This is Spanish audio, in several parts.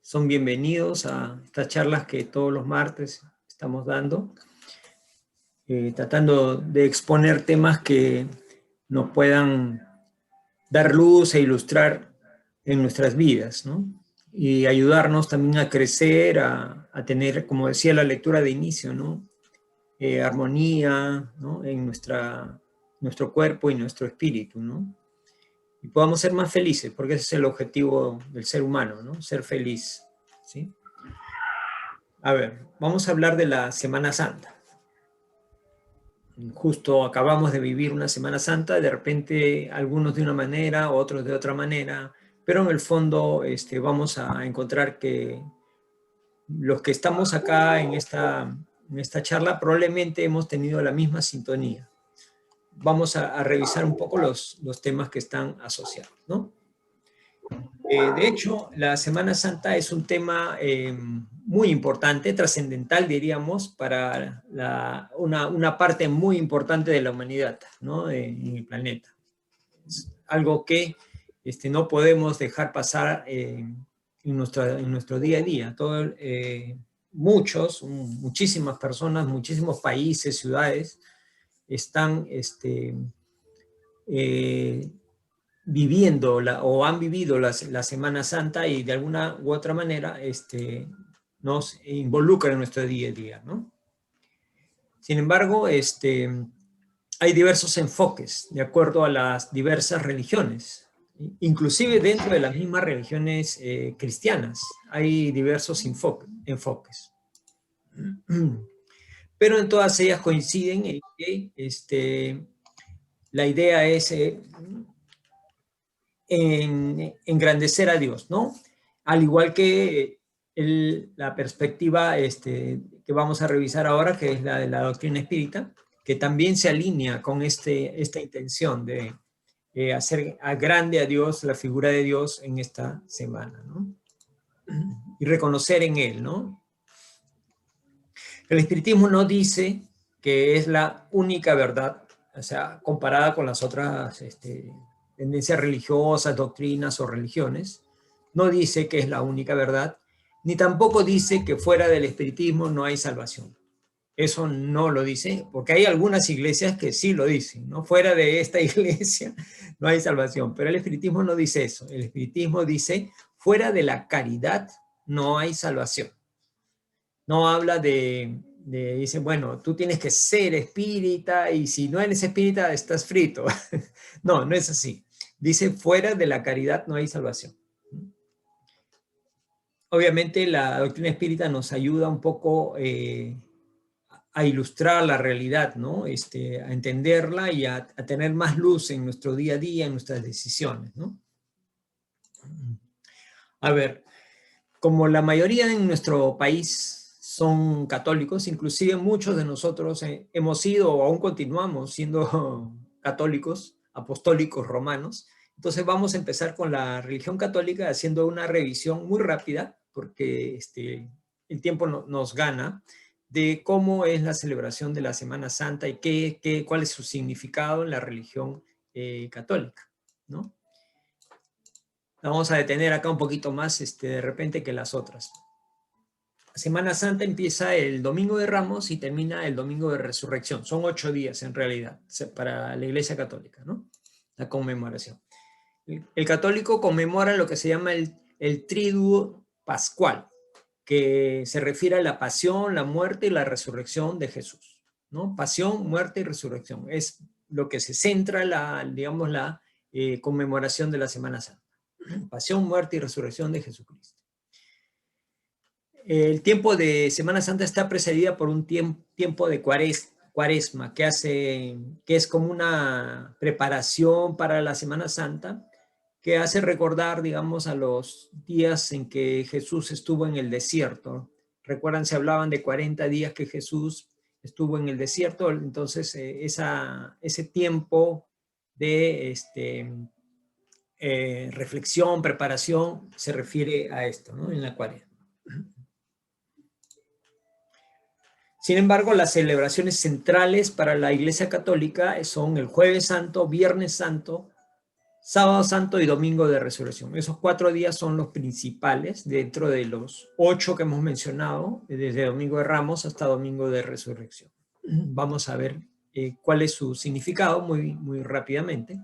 son bienvenidos a estas charlas que todos los martes estamos dando, tratando de exponer temas que nos puedan dar luz e ilustrar en nuestras vidas, ¿no? Y ayudarnos también a crecer, a tener, como decía la lectura de inicio, ¿no? Armonía, ¿no? En nuestro cuerpo y nuestro espíritu, ¿no? Y podamos ser más felices, porque ese es el objetivo del ser humano, ¿no? Ser feliz, ¿sí? A ver, vamos a hablar de la Semana Santa. Justo acabamos de vivir una Semana Santa, de repente algunos de una manera, otros de otra manera, pero en el fondo vamos a encontrar que los que estamos acá en esta charla probablemente hemos tenido la misma sintonía. Vamos a revisar un poco los temas que están asociados, ¿no? De hecho, la Semana Santa es un tema muy importante, trascendental, diríamos, para una parte muy importante de la humanidad, ¿no? En el planeta. Es algo que no podemos dejar pasar en nuestro día a día. Muchísimas personas, muchísimos países, ciudades, están viviendo o han vivido la Semana Santa y de alguna u otra manera nos involucra en nuestro día a día, ¿no? Sin embargo, hay diversos enfoques de acuerdo a las diversas religiones. Inclusive dentro de las mismas religiones cristianas hay diversos enfoques. Pero en todas ellas coinciden en que la idea es engrandecer a Dios, ¿no? Al igual que la perspectiva que vamos a revisar ahora, que es la de la doctrina espírita, que también se alinea con esta intención de hacer grande a Dios, la figura de Dios en esta semana, ¿no? Y reconocer en Él, ¿no? El espiritismo no dice que es la única verdad, o sea, comparada con las otras tendencias religiosas, doctrinas o religiones, no dice que es la única verdad, ni tampoco dice que fuera del espiritismo no hay salvación. Eso no lo dice, porque hay algunas iglesias que sí lo dicen, ¿no? Fuera de esta iglesia no hay salvación, pero el espiritismo no dice eso. El espiritismo dice, fuera de la caridad no hay salvación. No habla dice, bueno, tú tienes que ser espírita y si no eres espírita estás frito. No, no es así. Dice, fuera de la caridad no hay salvación. Obviamente la doctrina espírita nos ayuda un poco a ilustrar la realidad, ¿no? A entenderla y a tener más luz en nuestro día a día, en nuestras decisiones, ¿no? A ver, como la mayoría en nuestro país son católicos, inclusive muchos de nosotros hemos sido o aún continuamos siendo católicos, apostólicos romanos. Entonces vamos a empezar con la religión católica haciendo una revisión muy rápida, porque el tiempo nos gana, de cómo es la celebración de la Semana Santa y cuál es su significado en la religión católica, ¿no? Vamos a detener acá un poquito más de repente que las otras. La Semana Santa empieza el Domingo de Ramos y termina el Domingo de Resurrección. Son 8 días en realidad para la Iglesia Católica, ¿no? La conmemoración. El católico conmemora lo que se llama el Triduo Pascual, que se refiere a la pasión, la muerte y la resurrección de Jesús, ¿no? Pasión, muerte y resurrección. Es lo que se centra la conmemoración de la Semana Santa. Pasión, muerte y resurrección de Jesucristo. El tiempo de Semana Santa está precedida por un tiempo de cuaresma, que es como una preparación para la Semana Santa, que hace recordar, digamos, a los días en que Jesús estuvo en el desierto. Recuerdan, se hablaban de 40 días que Jesús estuvo en el desierto, entonces ese tiempo de reflexión, preparación, se refiere a esto, ¿no? En la cuaresma. Sin embargo, las celebraciones centrales para la Iglesia Católica son el Jueves Santo, Viernes Santo, Sábado Santo y Domingo de Resurrección. Esos 4 días son los principales dentro de los 8 que hemos mencionado, desde Domingo de Ramos hasta Domingo de Resurrección. Vamos a ver cuál es su significado muy rápidamente.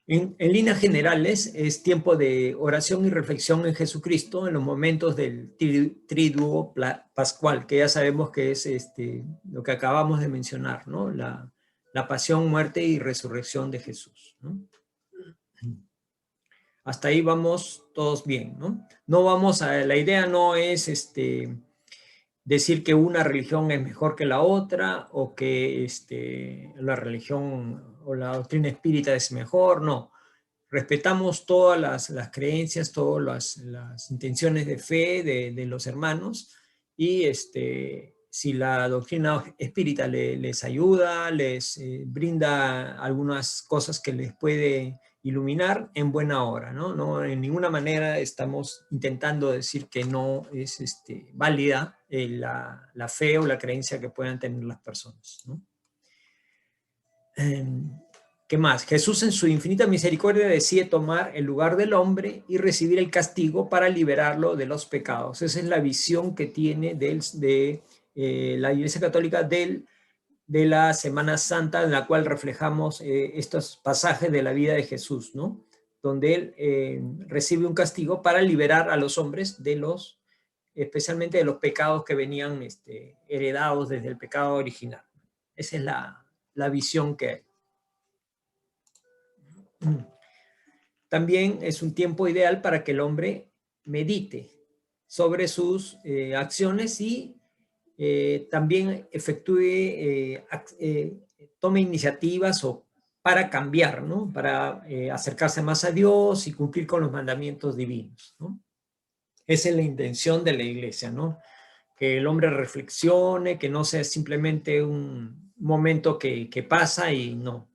En líneas generales, es tiempo de oración y reflexión en Jesucristo en los momentos del triduo pascual, que ya sabemos que es lo que acabamos de mencionar, ¿no? La pasión, muerte y resurrección de Jesús, ¿no? Hasta ahí vamos todos bien, ¿no? La idea no es decir que una religión es mejor que la otra o que la religión o la doctrina espírita es mejor, no. Respetamos todas las creencias, todas las intenciones de fe de los hermanos y si la doctrina espírita les ayuda, les brinda algunas cosas que les puede iluminar, en buena hora, ¿no? No, en ninguna manera estamos intentando decir que no es válida la fe o la creencia que puedan tener las personas, ¿no? ¿Qué más? Jesús en su infinita misericordia decide tomar el lugar del hombre y recibir el castigo para liberarlo de los pecados. Esa es la visión que tiene de la Iglesia Católica de la Semana Santa, en la cual reflejamos estos pasajes de la vida de Jesús, ¿no? Donde él recibe un castigo para liberar a los hombres especialmente de los pecados que venían heredados desde el pecado original. Esa es la visión que hay. También es un tiempo ideal para que el hombre medite sobre sus acciones y también tome iniciativas para cambiar, ¿no? Para acercarse más a Dios y cumplir con los mandamientos divinos, ¿no? Esa es la intención de la Iglesia, ¿no? Que el hombre reflexione, que no sea simplemente un momento que pasa y no,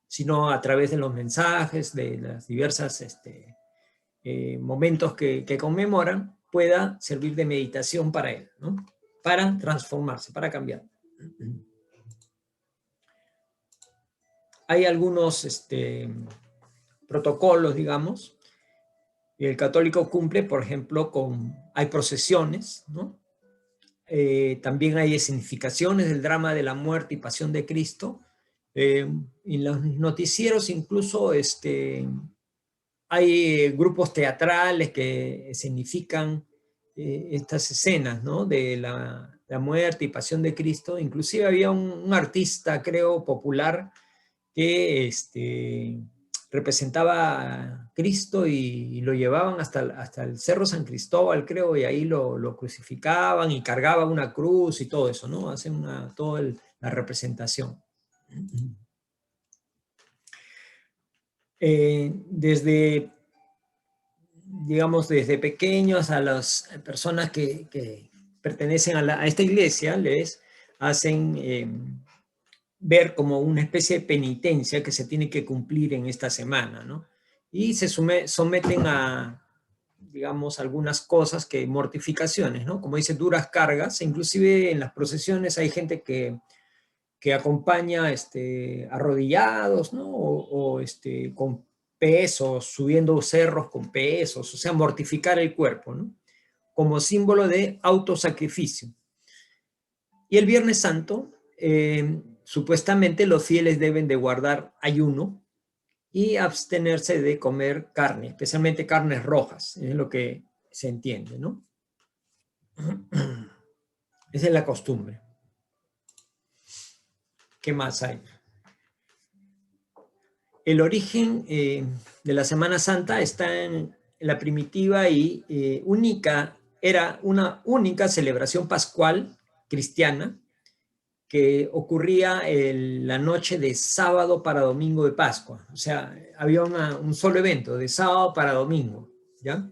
sino a través de los mensajes, de las diversas momentos que conmemoran, pueda servir de meditación para él, ¿no? Para transformarse, para cambiar. Hay algunos protocolos, digamos. El católico cumple, por ejemplo, hay procesiones, ¿no? También hay escenificaciones del drama de la muerte y pasión de Cristo. En los noticieros incluso hay grupos teatrales que escenifican estas escenas, ¿no? De la muerte y pasión de Cristo. Inclusive había un artista, creo, popular que representaba a Cristo y lo llevaban hasta el Cerro San Cristóbal, creo, y ahí lo crucificaban y cargaban una cruz y todo eso, ¿no? Hacen toda la representación. Desde pequeños a las personas que pertenecen a esta iglesia, les hacen ver como una especie de penitencia que se tiene que cumplir en esta semana, ¿no? Y se someten a, digamos, algunas cosas mortificaciones, ¿no? Como dice, duras cargas. Inclusive en las procesiones hay gente que acompaña arrodillados, ¿no? O con pesos, subiendo cerros con pesos, o sea, mortificar el cuerpo, ¿no? Como símbolo de autosacrificio. Y el Viernes Santo, supuestamente los fieles deben de guardar ayuno y abstenerse de comer carne, especialmente carnes rojas, es lo que se entiende, ¿no? Esa es la costumbre. ¿Qué más hay? El origen de la Semana Santa está en la primitiva y era una única celebración pascual cristiana que ocurría la noche de sábado para domingo de Pascua. O sea, había un solo evento, de sábado para domingo, ¿ya?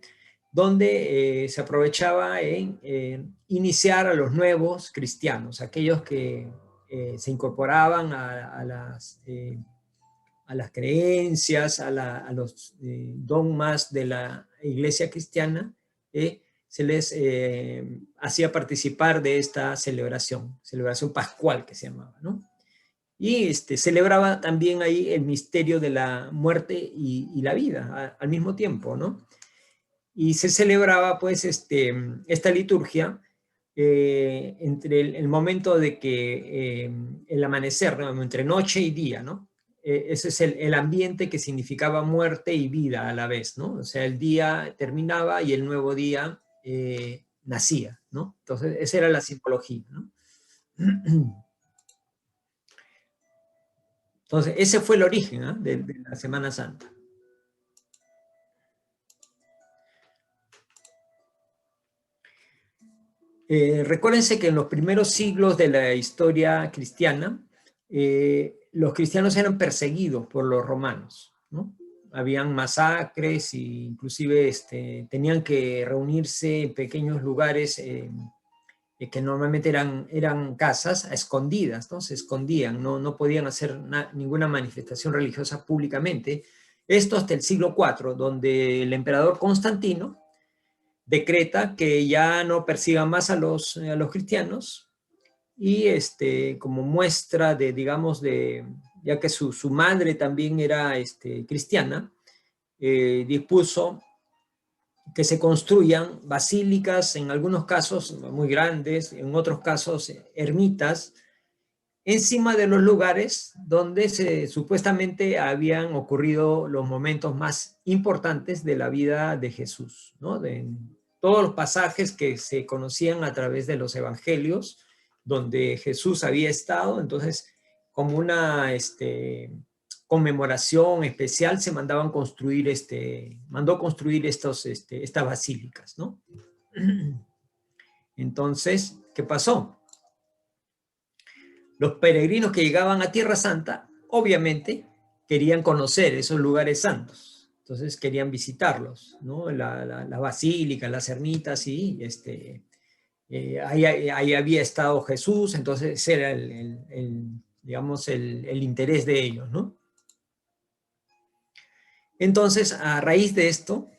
Donde se aprovechaba en iniciar a los nuevos cristianos, aquellos que se incorporaban a las creencias, a los dogmas de la iglesia cristiana, se les hacía participar de esta celebración pascual que se llamaba, ¿no? y celebraba también ahí el misterio de la muerte y la vida al mismo tiempo, ¿no? Y se celebraba pues esta liturgia entre el momento de que el amanecer, ¿no? Entre noche y día, ¿no? Ese es el ambiente que significaba muerte y vida a la vez, ¿no? O sea, el día terminaba y el nuevo día nacía, ¿no? Entonces, esa era la simbología, ¿no? Entonces, ese fue el origen, ¿eh? De la Semana Santa. Recuérdense que en los primeros siglos de la historia cristiana, los cristianos eran perseguidos por los romanos, ¿no? Habían masacres e inclusive tenían que reunirse en pequeños lugares que normalmente eran casas a escondidas, ¿no? Se escondían, no podían hacer ninguna manifestación religiosa públicamente. Esto hasta el siglo IV, donde el emperador Constantino decreta que ya no persigan más a los cristianos y como muestra de, digamos, ya que su madre también era cristiana, dispuso que se construyan basílicas, en algunos casos muy grandes, en otros casos ermitas, encima de los lugares donde supuestamente habían ocurrido los momentos más importantes de la vida de Jesús, ¿no? De todos los pasajes que se conocían a través de los evangelios, donde Jesús había estado, entonces como una conmemoración especial se mandaban construir, mandó construir estas basílicas, ¿no? Entonces, ¿qué pasó? Los peregrinos que llegaban a Tierra Santa, obviamente, querían conocer esos lugares santos. Entonces querían visitarlos, ¿no? La basílica, las ermitas, y ahí había estado Jesús, entonces ese era digamos, el interés de ellos, ¿no? Entonces, a raíz de esto,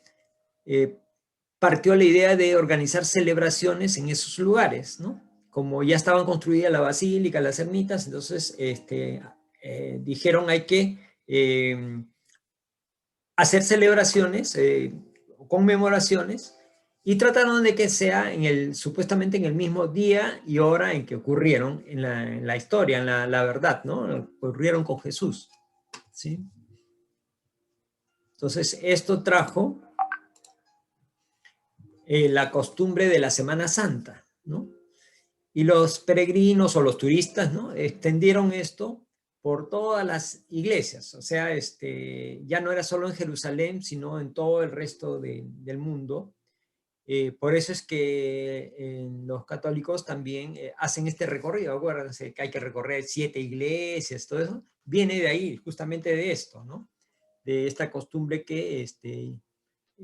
partió la idea de organizar celebraciones en esos lugares, ¿no? Como ya estaban construidas la basílica, las ermitas, entonces dijeron hay que hacer celebraciones, conmemoraciones, y trataron de que sea supuestamente en el mismo día y hora en que ocurrieron en la historia, en la verdad, ¿no? Ocurrieron con Jesús, ¿sí? Entonces, esto trajo la costumbre de la Semana Santa, ¿no? Y los peregrinos o los turistas, ¿no? Extendieron esto por todas las iglesias, o sea, ya no era solo en Jerusalén, sino en todo el resto del mundo. Por eso es que los católicos también hacen este recorrido. Acuérdense que hay que recorrer 7 iglesias, todo eso, viene de ahí, justamente de esto, ¿no? De esta costumbre que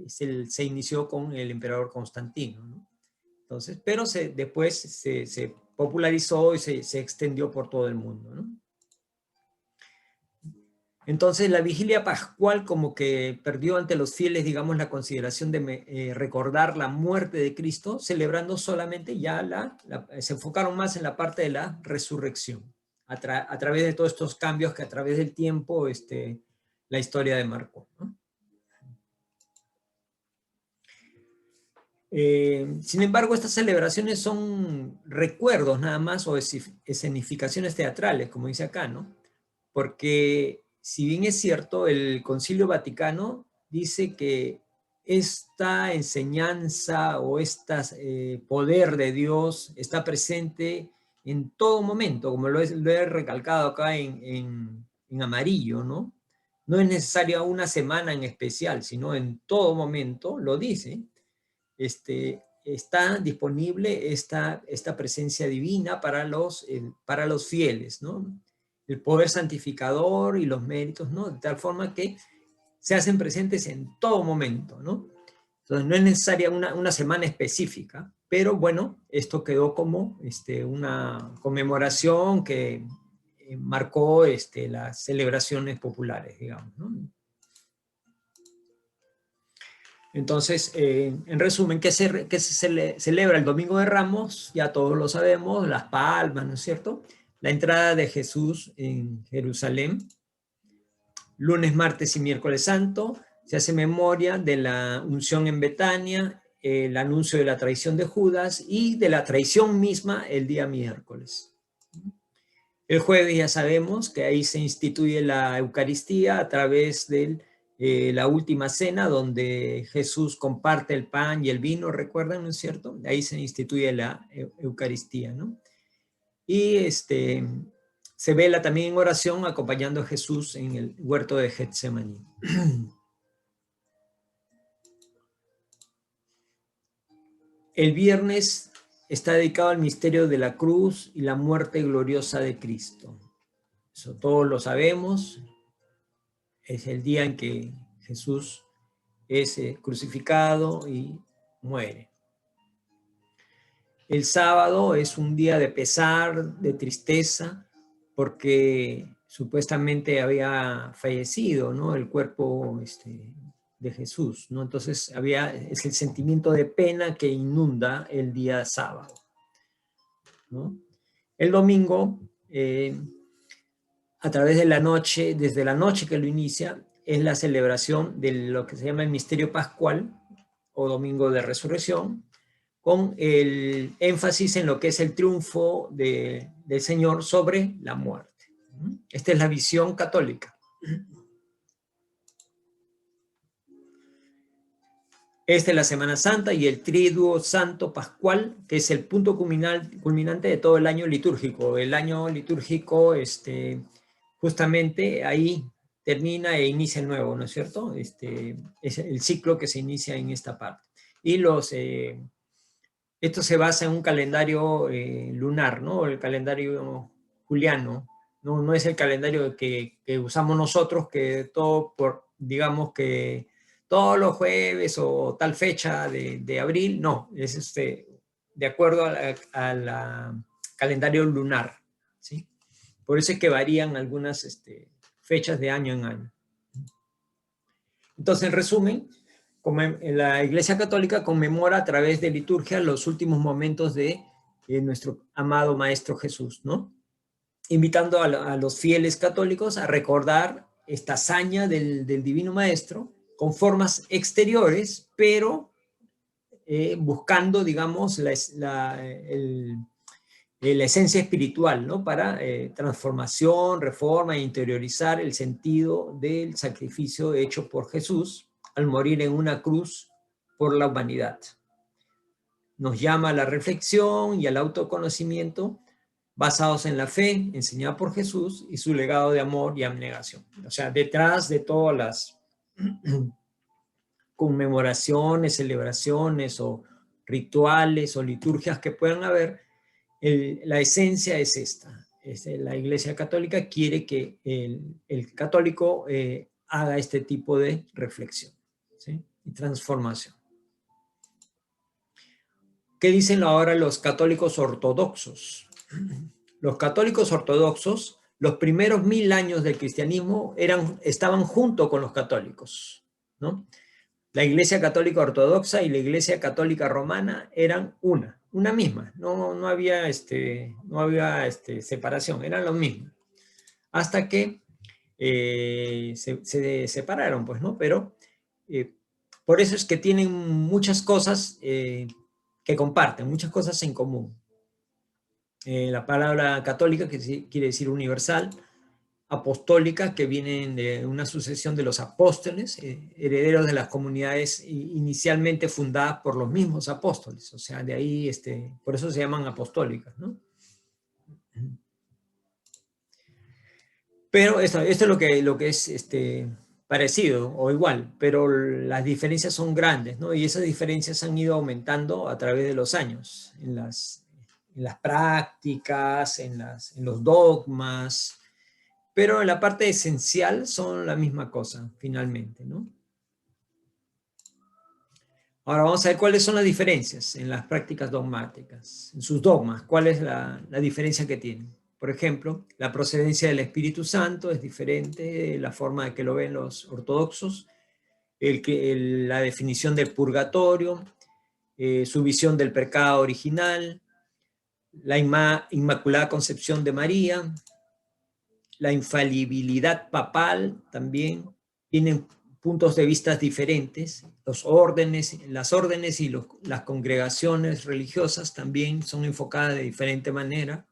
se inició con el emperador Constantino, ¿no? Entonces, pero después se popularizó y se extendió por todo el mundo, ¿no? Entonces, la vigilia pascual como que perdió ante los fieles, digamos, la consideración de recordar la muerte de Cristo, celebrando solamente ya se enfocaron más en la parte de la resurrección, a través de todos estos cambios que a través del tiempo la historia de Marco, ¿no? Sin embargo, estas celebraciones son recuerdos nada más o escenificaciones teatrales, como dice acá, ¿no? Porque si bien es cierto, el Concilio Vaticano dice que esta enseñanza o este poder de Dios está presente en todo momento, como lo he recalcado acá en amarillo, ¿no? No es necesaria una semana en especial, sino en todo momento, lo dice, está disponible esta presencia divina para los fieles, ¿no? El poder santificador y los méritos, ¿no? De tal forma que se hacen presentes en todo momento, ¿no? Entonces no es necesaria una semana específica, pero bueno, esto quedó como una conmemoración que marcó las celebraciones populares, digamos, ¿no? Entonces, en resumen, ¿qué se celebra el Domingo de Ramos? Ya todos lo sabemos, las palmas, ¿no es cierto? la entrada de Jesús en Jerusalén. Lunes, martes y miércoles santo se hace memoria de la unción en Betania, el anuncio de la traición de Judas y de la traición misma el día miércoles. El jueves ya sabemos que ahí se instituye la Eucaristía a través de la última cena, donde Jesús comparte el pan y el vino, ¿recuerdan, no es cierto? Ahí se instituye la Eucaristía, ¿no? Y se vela también en oración acompañando a Jesús en el huerto de Getsemaní. El viernes está dedicado al misterio de la cruz y la muerte gloriosa de Cristo. Eso todos lo sabemos. Es el día en que Jesús es crucificado y muere. El sábado es un día de pesar, de tristeza, porque supuestamente había fallecido, ¿no? El cuerpo de Jesús, ¿no? Entonces es el sentimiento de pena que inunda el día sábado, ¿no? El domingo, a través de la noche, desde la noche que lo inicia, es la celebración de lo que se llama el misterio pascual o domingo de resurrección, con el énfasis en lo que es el triunfo del Señor sobre la muerte. Esta es la visión católica. Esta es la Semana Santa y el Triduo Santo Pascual, que es el punto culminante de todo el año litúrgico. El año litúrgico, justamente ahí termina e inicia el nuevo, ¿no es cierto? Es el ciclo que se inicia en esta parte. Y esto se basa en un calendario lunar, ¿no? El calendario juliano. No es el calendario que usamos nosotros, que todo digamos que todos los jueves o tal fecha de abril, no, es de acuerdo al calendario lunar, ¿sí? Por eso es que varían algunas fechas de año en año. Entonces, en resumen, la Iglesia Católica conmemora a través de liturgia los últimos momentos de nuestro amado Maestro Jesús, ¿no? Invitando a los fieles católicos a recordar esta hazaña del Divino Maestro con formas exteriores, pero buscando, digamos, la esencia espiritual, ¿no? Para transformación, reforma e interiorizar el sentido del sacrificio hecho por Jesús al morir en una cruz por la humanidad. Nos llama a la reflexión y al autoconocimiento basados en la fe enseñada por Jesús y su legado de amor y abnegación. O sea, detrás de todas las conmemoraciones, celebraciones o rituales o liturgias que puedan haber, la esencia es esta. La Iglesia Católica quiere que el católico haga este tipo de reflexión, ¿sí? Y transformación. ¿Qué dicen ahora los católicos ortodoxos? Los católicos ortodoxos, los primeros 1000 años del cristianismo estaban junto con los católicos, ¿no? La Iglesia Católica Ortodoxa y la Iglesia Católica Romana eran una misma, no había separación, eran lo mismo. Hasta que se separaron, pues, ¿no? Pero por eso es que tienen muchas cosas que comparten, muchas cosas en común. La palabra católica, que quiere decir universal, apostólica, que vienen de una sucesión de los apóstoles, herederos de las comunidades inicialmente fundadas por los mismos apóstoles, o sea, de ahí, por eso se llaman apostólicas, ¿no? Pero esto es lo que es parecido o igual, pero las diferencias son grandes, ¿no? Y esas diferencias han ido aumentando a través de los años, en las prácticas, en los dogmas, pero en la parte esencial son la misma cosa, finalmente, ¿no? Ahora vamos a ver cuáles son las diferencias en las prácticas dogmáticas, en sus dogmas, cuál es la diferencia que tienen. Por ejemplo, la procedencia del Espíritu Santo es diferente, la forma de que lo ven los ortodoxos, la definición del purgatorio, su visión del pecado original, la Inmaculada Concepción de María, la infalibilidad papal también, tienen puntos de vista diferentes. Las órdenes y las congregaciones religiosas también son enfocadas de diferente manera.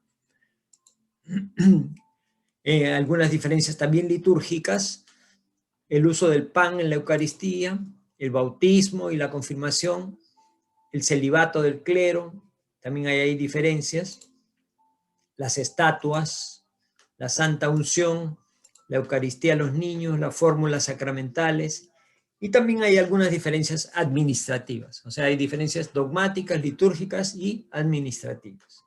Algunas diferencias también litúrgicas, el uso del pan en la Eucaristía, el bautismo y la confirmación, el celibato del clero, también hay ahí diferencias, las estatuas, la Santa Unción, la Eucaristía a los niños, las fórmulas sacramentales, y también hay algunas diferencias administrativas, o sea, hay diferencias dogmáticas, litúrgicas y administrativas.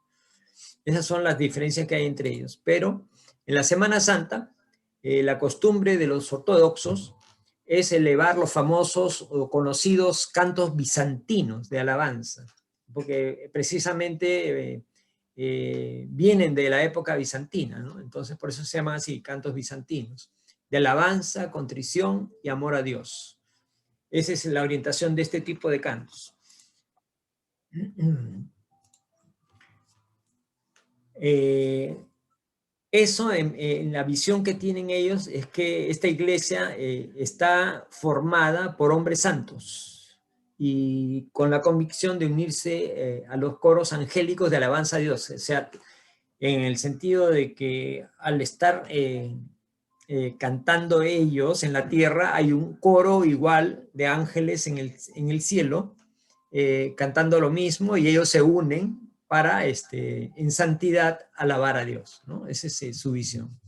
Esas son las diferencias que hay entre ellos, pero en la Semana Santa, la costumbre de los ortodoxos es elevar los famosos o conocidos cantos bizantinos de alabanza, porque precisamente vienen de la época bizantina, ¿no? Entonces por eso se llaman así, cantos bizantinos, de alabanza, contrición y amor a Dios. Esa es la orientación de este tipo de cantos. Eso en la visión que tienen ellos es que esta iglesia está formada por hombres santos y con la convicción de unirse a los coros angélicos de alabanza a Dios, o sea, en el sentido de que al estar cantando ellos en la tierra, hay un coro igual de ángeles en el cielo, cantando lo mismo, y ellos se unen para en santidad alabar a Dios, ¿no? Esa es su visión.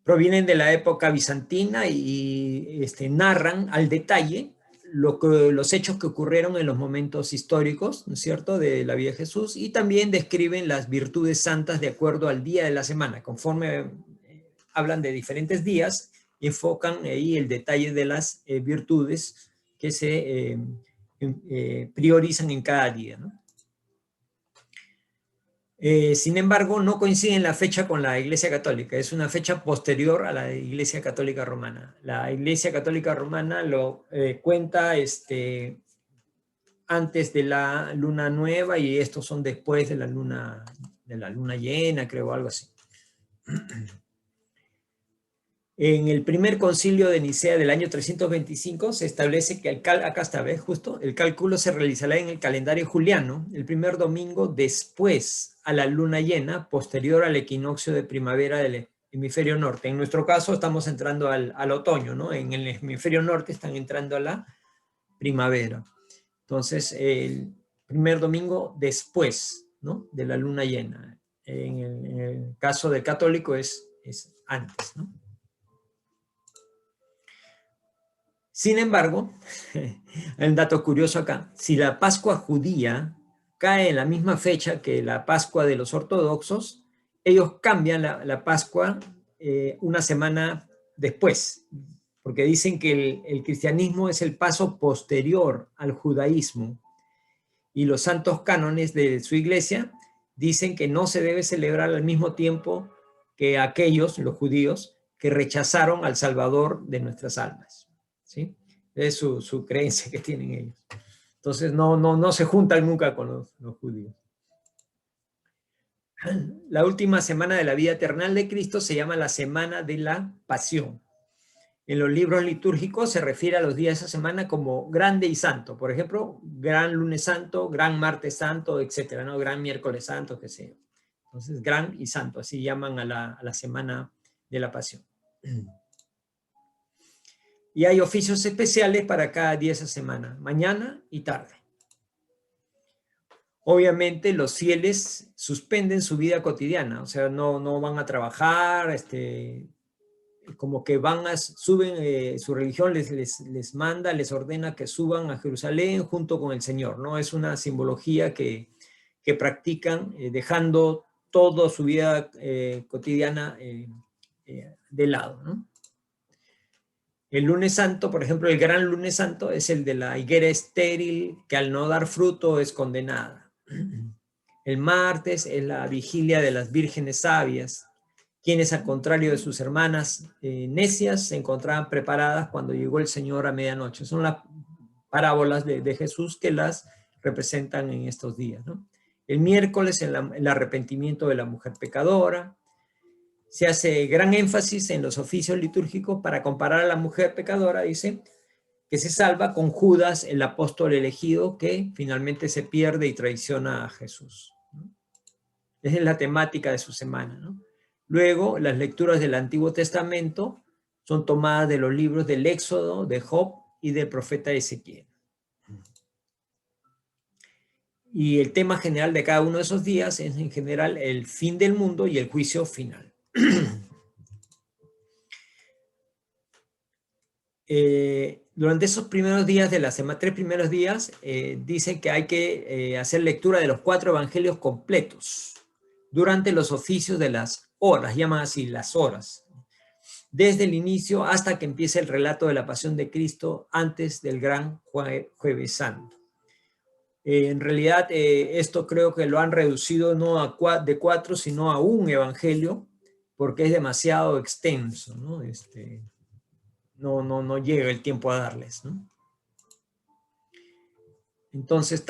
Provienen de la época bizantina y narran al detalle los hechos que ocurrieron en los momentos históricos, ¿no es cierto?, de la vida de Jesús, y también describen las virtudes santas de acuerdo al día de la semana. Conforme hablan de diferentes días, enfocan ahí el detalle de las virtudes que se priorizan en cada día, ¿no? Sin embargo, no coincide en la fecha con la Iglesia Católica, es una fecha posterior a la Iglesia Católica Romana. La Iglesia Católica Romana lo cuenta antes de la luna nueva, y estos son después de la luna llena, creo, algo así. En el primer concilio de Nicea del año 325 se establece que acá está, ¿ves? Justo, el cálculo se realizará en el calendario juliano, el primer domingo después a la luna llena, posterior al equinoccio de primavera del hemisferio norte. En nuestro caso estamos entrando al otoño, ¿no? En el hemisferio norte están entrando a la primavera. Entonces, el primer domingo después, ¿no?, de la luna llena. En el caso del católico es antes, ¿no? Sin embargo, hay un dato curioso acá. Si la Pascua judía cae en la misma fecha que la Pascua de los ortodoxos, ellos cambian la Pascua una semana después, porque dicen que el cristianismo es el paso posterior al judaísmo, y los santos cánones de su iglesia dicen que no se debe celebrar al mismo tiempo que aquellos, los judíos, que rechazaron al Salvador de nuestras almas, ¿sí? Es su creencia que tienen ellos. Entonces no se juntan nunca con los judíos. La última semana de la vida terrenal de Cristo se llama la semana de la pasión. En los libros litúrgicos se refiere a los días de esa semana como grande y santo. Por ejemplo, gran lunes santo, gran martes santo, etcétera, ¿no? Gran miércoles santo, qué sé yo. Entonces, gran y santo, así llaman a la semana de la pasión. Y hay oficios especiales para cada día de esa semana, mañana y tarde. Obviamente los fieles suspenden su vida cotidiana, o sea, no van a trabajar, como que suben, su religión les manda, les ordena que suban a Jerusalén junto con el Señor, ¿no? Es una simbología que practican dejando toda su vida cotidiana de lado, ¿no? El lunes santo, por ejemplo, el gran lunes santo es el de la higuera estéril que al no dar fruto es condenada. El martes es la vigilia de las vírgenes sabias, quienes al contrario de sus hermanas necias se encontraban preparadas cuando llegó el Señor a medianoche. Son las parábolas de Jesús que las representan en estos días, ¿no? El miércoles el arrepentimiento de la mujer pecadora. Se hace gran énfasis en los oficios litúrgicos para comparar a la mujer pecadora, dice, que se salva con Judas, el apóstol elegido, que finalmente se pierde y traiciona a Jesús. Esa es la temática de su semana, ¿no? Luego, las lecturas del Antiguo Testamento son tomadas de los libros del Éxodo, de Job y del profeta Ezequiel. Y el tema general de cada uno de esos días es, en general, el fin del mundo y el juicio final. Durante esos primeros días de la semana, 3 primeros días, dicen que hay que hacer lectura de los 4 evangelios completos durante los oficios de las horas, llaman así las horas, desde el inicio hasta que empiece el relato de la pasión de Cristo antes del gran Jueves Santo. En realidad, esto creo que lo han reducido no de 4, sino a un evangelio, porque es demasiado extenso, ¿no? No llega el tiempo a darles, ¿no? Entonces,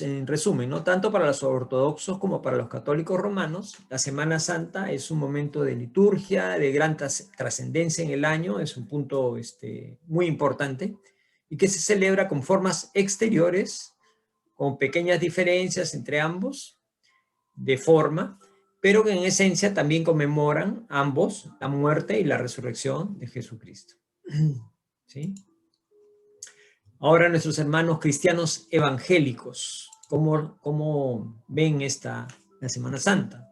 en resumen, ¿no? Tanto para los ortodoxos como para los católicos romanos, la Semana Santa es un momento de liturgia, de gran trascendencia en el año, es un punto muy importante, y que se celebra con formas exteriores, con pequeñas diferencias entre ambos, de forma, pero que en esencia también conmemoran ambos la muerte y la resurrección de Jesucristo. ¿Sí? Ahora nuestros hermanos cristianos evangélicos, ¿cómo ven la Semana Santa?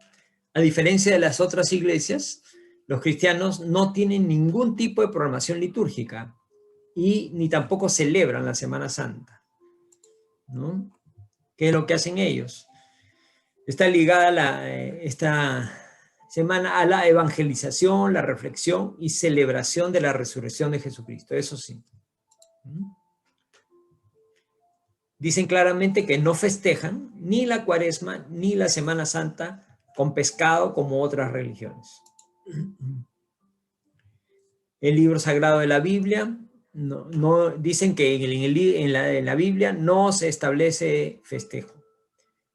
A diferencia de las otras iglesias, los cristianos no tienen ningún tipo de programación litúrgica y ni tampoco celebran la Semana Santa, ¿no? ¿Qué es lo que hacen ellos? Está ligada esta semana a la evangelización, la reflexión y celebración de la resurrección de Jesucristo, eso sí. Dicen claramente que no festejan ni la Cuaresma ni la Semana Santa con pescado como otras religiones. El libro sagrado de la Biblia, dicen que en la Biblia no se establece festejo,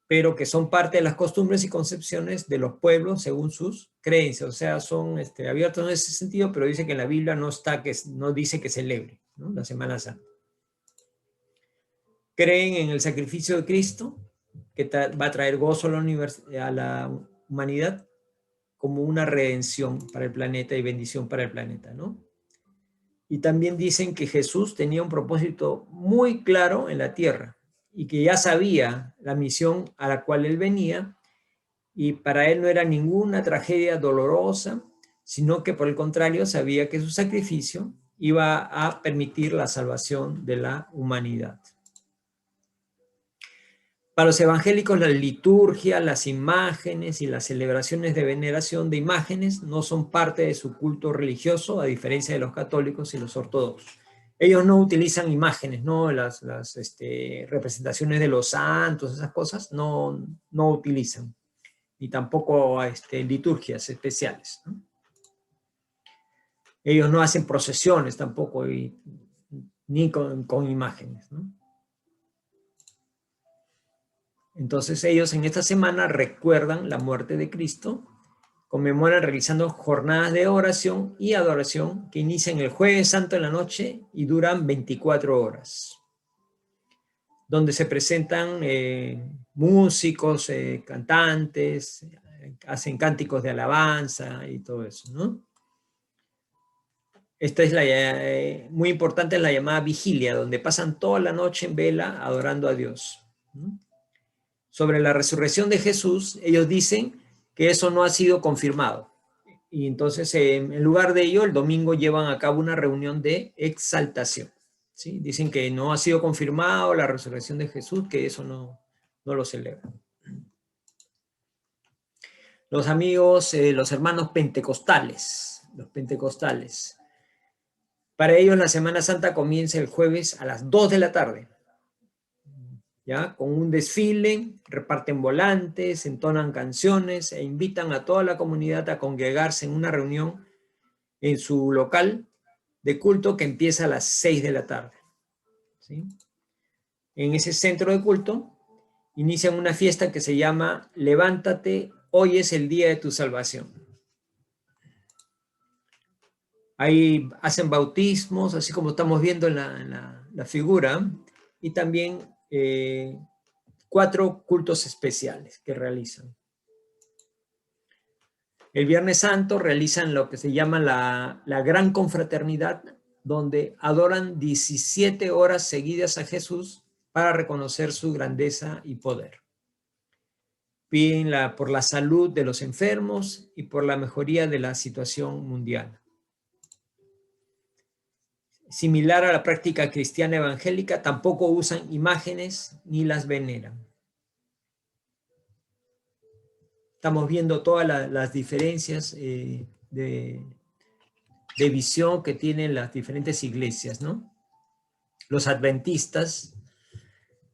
pero que son parte de las costumbres y concepciones de los pueblos según sus creencias. O sea, son abiertos en ese sentido, pero dice que en la Biblia no dice que celebre, ¿no?, la Semana Santa. Creen en el sacrificio de Cristo, que va a traer gozo a la humanidad como una redención para el planeta y bendición para el planeta, ¿no? Y también dicen que Jesús tenía un propósito muy claro en la tierra y que ya sabía la misión a la cual él venía, y para él no era ninguna tragedia dolorosa, sino que por el contrario sabía que su sacrificio iba a permitir la salvación de la humanidad. Para los evangélicos, la liturgia, las imágenes y las celebraciones de veneración de imágenes no son parte de su culto religioso, a diferencia de los católicos y los ortodoxos. Ellos no utilizan imágenes, ¿no? Las representaciones de los santos, esas cosas, no utilizan. Ni tampoco liturgias especiales, ¿no? Ellos no hacen procesiones tampoco, ni con imágenes, ¿no? Entonces ellos en esta semana recuerdan la muerte de Cristo, conmemoran realizando jornadas de oración y adoración que inician el Jueves Santo en la noche y duran 24 horas, donde se presentan músicos, cantantes, hacen cánticos de alabanza y todo eso, ¿no? Esta es muy importante, la llamada vigilia, donde pasan toda la noche en vela adorando a Dios, ¿no? Sobre la resurrección de Jesús, ellos dicen que eso no ha sido confirmado. Y entonces, en lugar de ello, el domingo llevan a cabo una reunión de exaltación, ¿sí? Dicen que no ha sido confirmado la resurrección de Jesús, que eso no lo celebran. Los amigos, los hermanos pentecostales, para ellos la Semana Santa comienza el jueves a las 2 de la tarde. ¿Ya? Con un desfile, reparten volantes, entonan canciones e invitan a toda la comunidad a congregarse en una reunión en su local de culto que empieza a las 6 de la tarde. ¿Sí? En ese centro de culto inician una fiesta que se llama Levántate, hoy es el día de tu salvación. Ahí hacen bautismos, así como estamos viendo en la figura, y también 4 cultos especiales que realizan. El Viernes Santo realizan lo que se llama la Gran Confraternidad, donde adoran 17 horas seguidas a Jesús para reconocer su grandeza y poder. Piden por la salud de los enfermos y por la mejoría de la situación mundial. Similar a la práctica cristiana evangélica, tampoco usan imágenes ni las veneran. Estamos viendo todas las diferencias de visión que tienen las diferentes iglesias, ¿no? Los adventistas,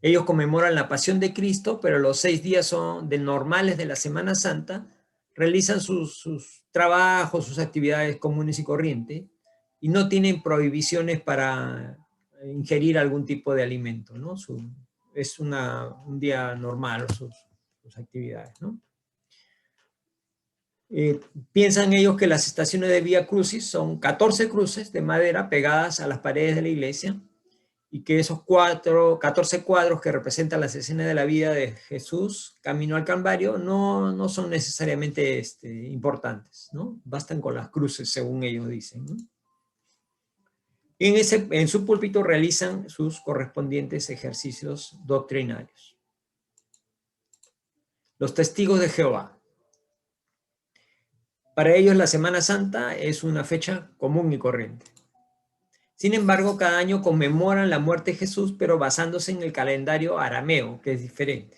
ellos conmemoran la pasión de Cristo, pero los 6 días son normales de la Semana Santa, realizan sus trabajos, sus actividades comunes y corrientes, y no tienen prohibiciones para ingerir algún tipo de alimento, ¿no? Es un día normal sus actividades, ¿no? Piensan ellos que las estaciones de Vía Crucis son 14 cruces de madera pegadas a las paredes de la iglesia, y que esos 14 cuadros que representan las escenas de la vida de Jesús camino al Calvario no son necesariamente importantes, ¿no? Bastan con las cruces, según ellos dicen, ¿no? En su púlpito realizan sus correspondientes ejercicios doctrinarios. Los testigos de Jehová. Para ellos la Semana Santa es una fecha común y corriente. Sin embargo, cada año conmemoran la muerte de Jesús, pero basándose en el calendario arameo, que es diferente.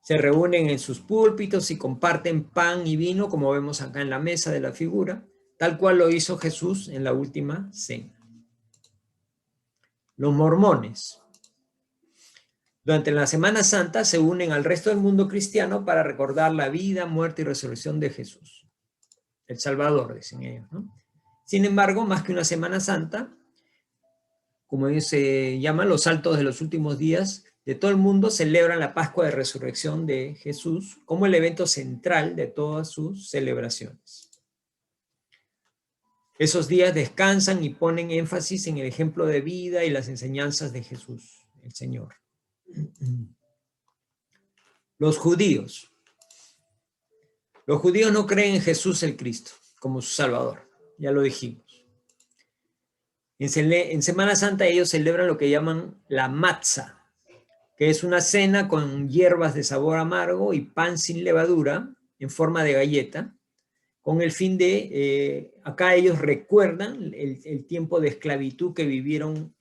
Se reúnen en sus púlpitos y comparten pan y vino, como vemos acá en la mesa de la figura, tal cual lo hizo Jesús en la última cena. Los mormones. Durante la Semana Santa se unen al resto del mundo cristiano para recordar la vida, muerte y resurrección de Jesús, el Salvador, dicen ellos, ¿no? Sin embargo, más que una Semana Santa, como ellos se llaman, los saltos de los últimos días de todo el mundo celebran la Pascua de Resurrección de Jesús como el evento central de todas sus celebraciones. Esos días descansan y ponen énfasis en el ejemplo de vida y las enseñanzas de Jesús, el Señor. Los judíos. Los judíos no creen en Jesús el Cristo como su Salvador, ya lo dijimos. En Semana Santa ellos celebran lo que llaman la matzah, que es una cena con hierbas de sabor amargo y pan sin levadura en forma de galleta, con el fin de, acá ellos recuerdan el tiempo de esclavitud que vivieron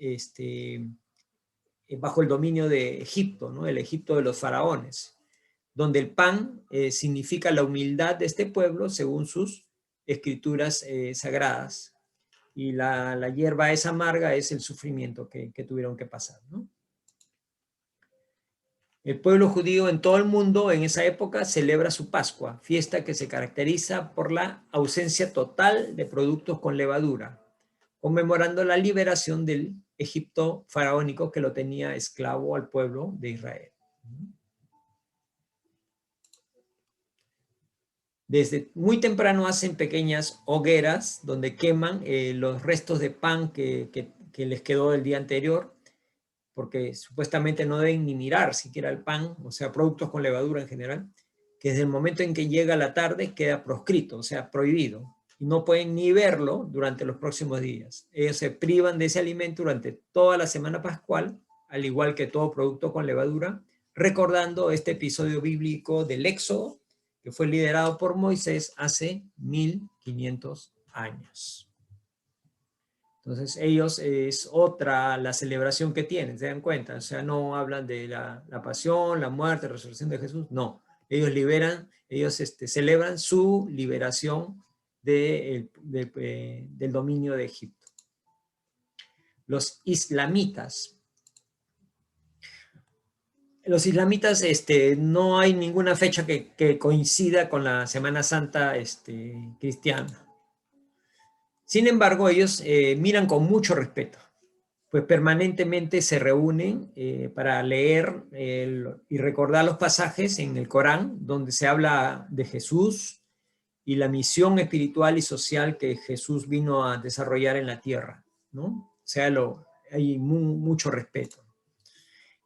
bajo el dominio de Egipto, ¿no? El Egipto de los faraones, donde el pan significa la humildad de este pueblo según sus escrituras sagradas, y la hierba esa amarga es el sufrimiento que tuvieron que pasar, ¿no? El pueblo judío en todo el mundo en esa época celebra su Pascua, fiesta que se caracteriza por la ausencia total de productos con levadura, conmemorando la liberación del Egipto faraónico que lo tenía esclavo al pueblo de Israel. Desde muy temprano hacen pequeñas hogueras donde queman los restos de pan que les quedó del día anterior, porque supuestamente no deben ni mirar siquiera el pan, o sea, productos con levadura en general, que desde el momento en que llega la tarde queda proscrito, o sea, prohibido, y no pueden ni verlo durante los próximos días. Ellos se privan de ese alimento durante toda la semana pascual, al igual que todo producto con levadura, recordando este episodio bíblico del Éxodo, que fue liderado por Moisés hace 1500 años. Entonces ellos es otra la celebración que tienen, ¿se dan cuenta? O sea, no hablan de la pasión, la muerte, la resurrección de Jesús, no. Ellos celebran su liberación del dominio de Egipto. Los islamitas. Los islamitas, no hay ninguna fecha que coincida con la Semana Santa cristiana. Sin embargo, ellos miran con mucho respeto pues permanentemente se reúnen para leer y recordar los pasajes en el Corán, donde se habla de Jesús y la misión espiritual y social que Jesús vino a desarrollar en la tierra, ¿no? O sea, hay mucho respeto.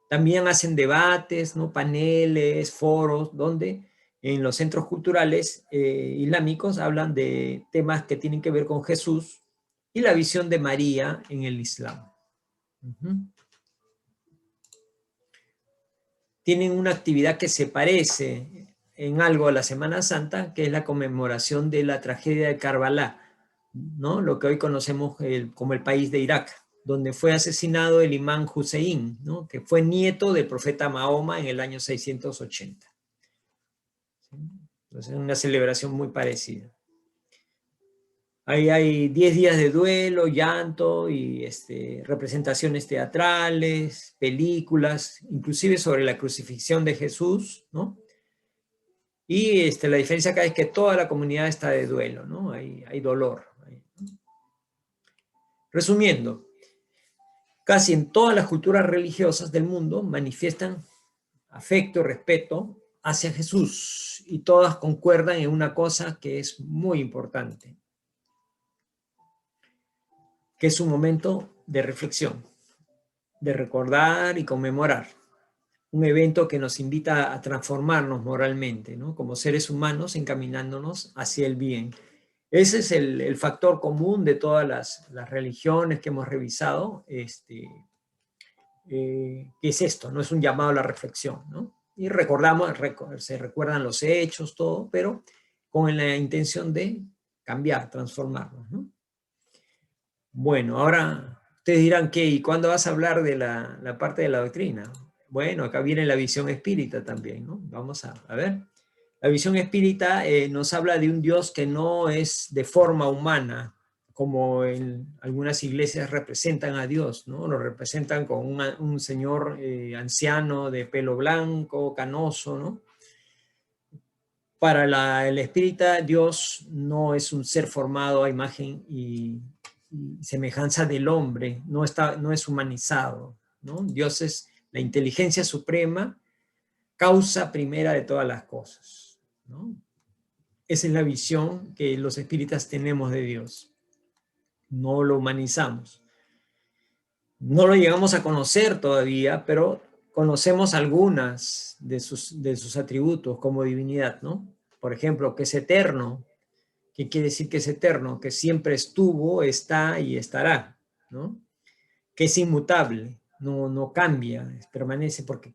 También hacen debates, ¿no? Paneles, foros, donde en los centros culturales islámicos hablan de temas que tienen que ver con Jesús y la visión de María en el Islam. Tienen una actividad que se parece en algo a la Semana Santa, que es la conmemoración de la tragedia de Karbala, ¿no? Lo que hoy conocemos como el país de Irak, donde fue asesinado el imán Hussein, ¿no? Que fue nieto del profeta Mahoma en el año 680. Entonces es una celebración muy parecida. Ahí hay 10 días de duelo, llanto y representaciones teatrales, películas, inclusive sobre la crucifixión de Jesús, ¿no? Y la diferencia acá es que toda la comunidad está de duelo, ¿no? Hay dolor. Resumiendo, casi en todas las culturas religiosas del mundo manifiestan afecto, respeto hacia Jesús y todas concuerdan en una cosa que es muy importante, que es un momento de reflexión, de recordar y conmemorar. Un evento que nos invita a transformarnos moralmente, ¿no? Como seres humanos encaminándonos hacia el bien. Ese es el factor común de todas las religiones que hemos revisado, que es esto, no es un llamado a la reflexión, ¿no? Y recordamos, se recuerdan los hechos, todo, pero con la intención de cambiar, transformarnos, ¿no? Bueno, ahora ustedes dirán, ¿qué? ¿Y cuándo vas a hablar de la parte de la doctrina? Bueno, acá viene la visión espírita también, ¿no? Vamos a ver. La visión espírita nos habla de un Dios que no es de forma humana, como en algunas iglesias representan a Dios, ¿no? Lo representan con un señor anciano de pelo blanco, canoso, ¿no? Para el espírita, Dios no es un ser formado a imagen y semejanza del hombre, no es humanizado, ¿no? Dios es la inteligencia suprema, causa primera de todas las cosas, ¿no? Esa es la visión que los espíritas tenemos de Dios. No lo humanizamos. No lo llegamos a conocer todavía, pero conocemos algunas de sus atributos como divinidad, ¿no? Por ejemplo, que es eterno. ¿Qué quiere decir que es eterno? Que siempre estuvo, está y estará, ¿no? Que es inmutable, no cambia, permanece porque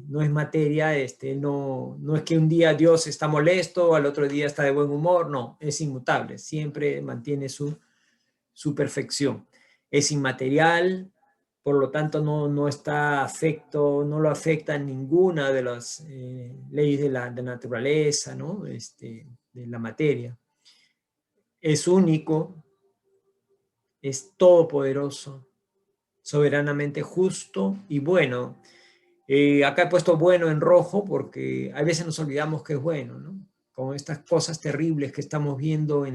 no es materia, no es que un día Dios está molesto, al otro día está de buen humor, no, es inmutable, siempre mantiene su perfección. Es inmaterial, por lo tanto no está no lo afecta ninguna de las leyes de la naturaleza, ¿no? De la materia. Es único, es todopoderoso, soberanamente justo y bueno. Acá he puesto bueno en rojo porque a veces nos olvidamos que es bueno, ¿no? Con estas cosas terribles que estamos viendo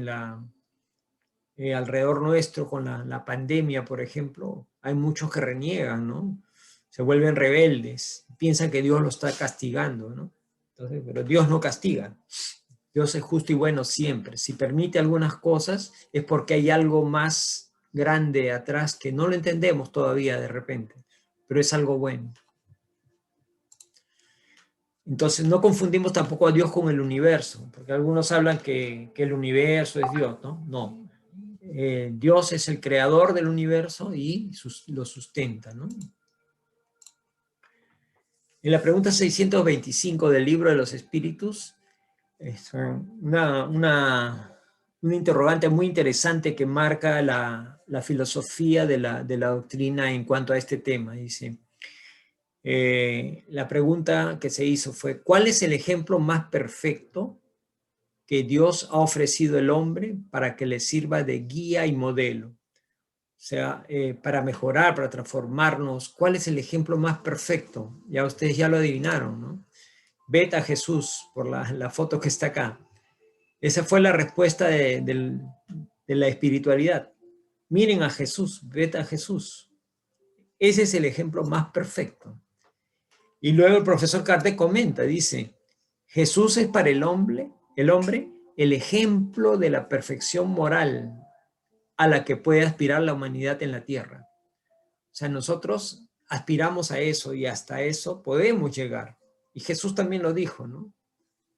alrededor nuestro con la pandemia, por ejemplo, hay muchos que reniegan, ¿no? Se vuelven rebeldes, piensan que Dios lo está castigando, ¿no? Entonces, pero Dios no castiga. Dios es justo y bueno siempre. Si permite algunas cosas es porque hay algo más grande atrás que no lo entendemos todavía de repente, pero es algo bueno. Entonces no confundimos tampoco a Dios con el universo, porque algunos hablan que el universo es Dios, ¿no? No. Dios es el creador del universo y lo sustenta, ¿no? En la pregunta 625 del Libro de los Espíritus, es una interrogante muy interesante que marca la filosofía de la doctrina en cuanto a este tema. Dice, la pregunta que se hizo fue, ¿cuál es el ejemplo más perfecto que Dios ha ofrecido al hombre para que le sirva de guía y modelo? O sea, para mejorar, para transformarnos, ¿cuál es el ejemplo más perfecto? Ya ustedes ya lo adivinaron, ¿no? Vete a Jesús por la foto que está acá. Esa fue la respuesta de la espiritualidad. Miren a Jesús, ved a Jesús. Ese es el ejemplo más perfecto. Y luego el profesor Kardec comenta, dice, Jesús es para el hombre el ejemplo de la perfección moral a la que puede aspirar la humanidad en la tierra. O sea, nosotros aspiramos a eso y hasta eso podemos llegar. Y Jesús también lo dijo, ¿no?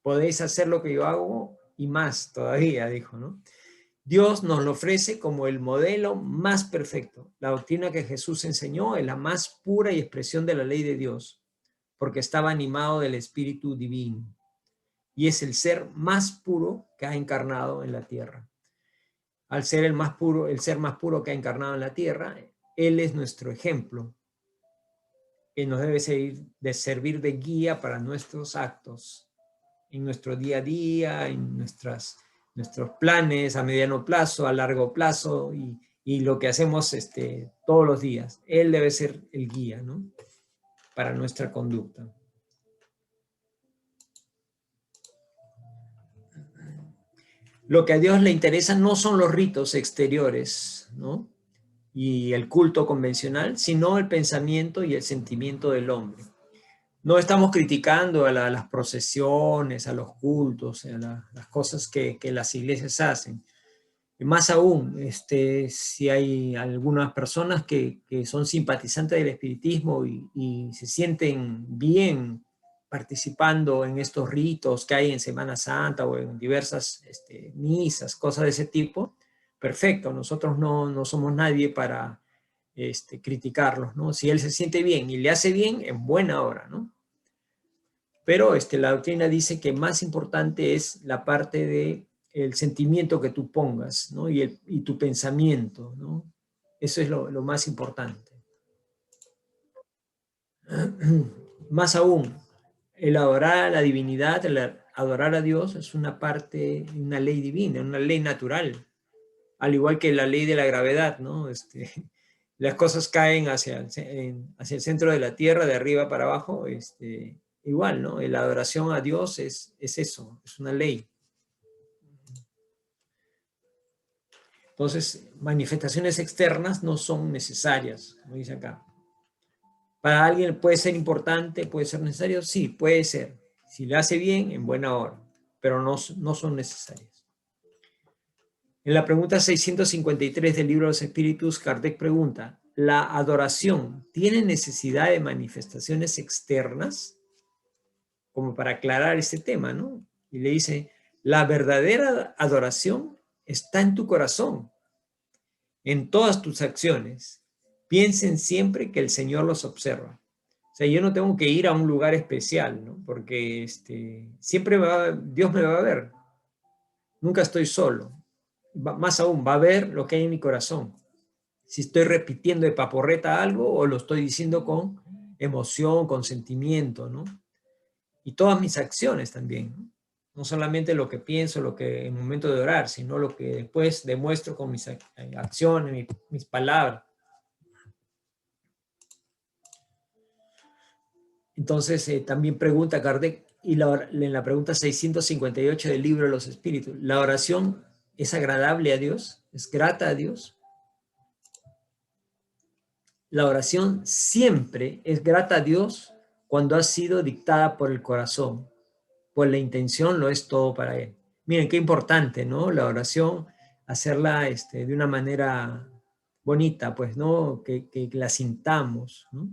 Podéis hacer lo que yo hago y más todavía, dijo, ¿no? Dios nos lo ofrece como el modelo más perfecto. La doctrina que Jesús enseñó es la más pura y expresión de la ley de Dios, porque estaba animado del Espíritu Divino. Y es el ser más puro que ha encarnado en la tierra. Al ser el ser más puro que ha encarnado en la tierra, Él es nuestro ejemplo, que nos debe servir de guía para nuestros actos, en nuestro día a día, en nuestros planes a mediano plazo, a largo plazo, y lo que hacemos todos los días. Él debe ser el guía, ¿no? Para nuestra conducta. Lo que a Dios le interesa no son los ritos exteriores, ¿no? Y el culto convencional, sino el pensamiento y el sentimiento del hombre. No estamos criticando a las procesiones, a los cultos, a las cosas que las iglesias hacen. Más aún, si hay algunas personas que son simpatizantes del espiritismo y se sienten bien participando en estos ritos que hay en Semana Santa o en diversas misas, cosas de ese tipo, perfecto, nosotros no somos nadie para criticarlos, ¿no? Si él se siente bien y le hace bien, en buena hora, ¿no? Pero la doctrina dice que más importante es la parte de el sentimiento que tú pongas, ¿no? Y tu pensamiento, ¿no? Eso es lo más importante. Más aún, el adorar a la divinidad, el adorar a Dios es una parte, una ley divina, una ley natural, al igual que la ley de la gravedad, ¿no? Las cosas caen hacia el centro de la tierra, de arriba para abajo, igual, ¿no? La adoración a Dios es eso, es una ley. Entonces, manifestaciones externas no son necesarias, como dice acá. Para alguien puede ser importante, puede ser necesario, sí, puede ser. Si le hace bien, en buena hora, pero no son necesarias. En la pregunta 653 del Libro de los Espíritus, Kardec pregunta, ¿la adoración tiene necesidad de manifestaciones externas? Como para aclarar este tema, ¿no? Y le dice, la verdadera adoración está en tu corazón, en todas tus acciones. Piensen siempre que el Señor los observa. O sea, yo no tengo que ir a un lugar especial, ¿no? Porque siempre Dios me va a ver. Nunca estoy solo. Más aún, va a ver lo que hay en mi corazón. Si estoy repitiendo de paporreta algo o lo estoy diciendo con emoción, con sentimiento, ¿no? Y todas mis acciones también, ¿no? No solamente lo que pienso, lo que en el momento de orar, sino lo que después demuestro con mis acciones, mis palabras. Entonces, también pregunta Kardec, y en la pregunta 658 del Libro de los Espíritus, ¿la oración es agradable a Dios? ¿Es grata a Dios? La oración siempre es grata a Dios cuando ha sido dictada por el corazón, pues la intención lo es todo para Él. Miren, qué importante, ¿no? La oración, hacerla de una manera bonita, pues, ¿no? Que la sintamos, ¿no?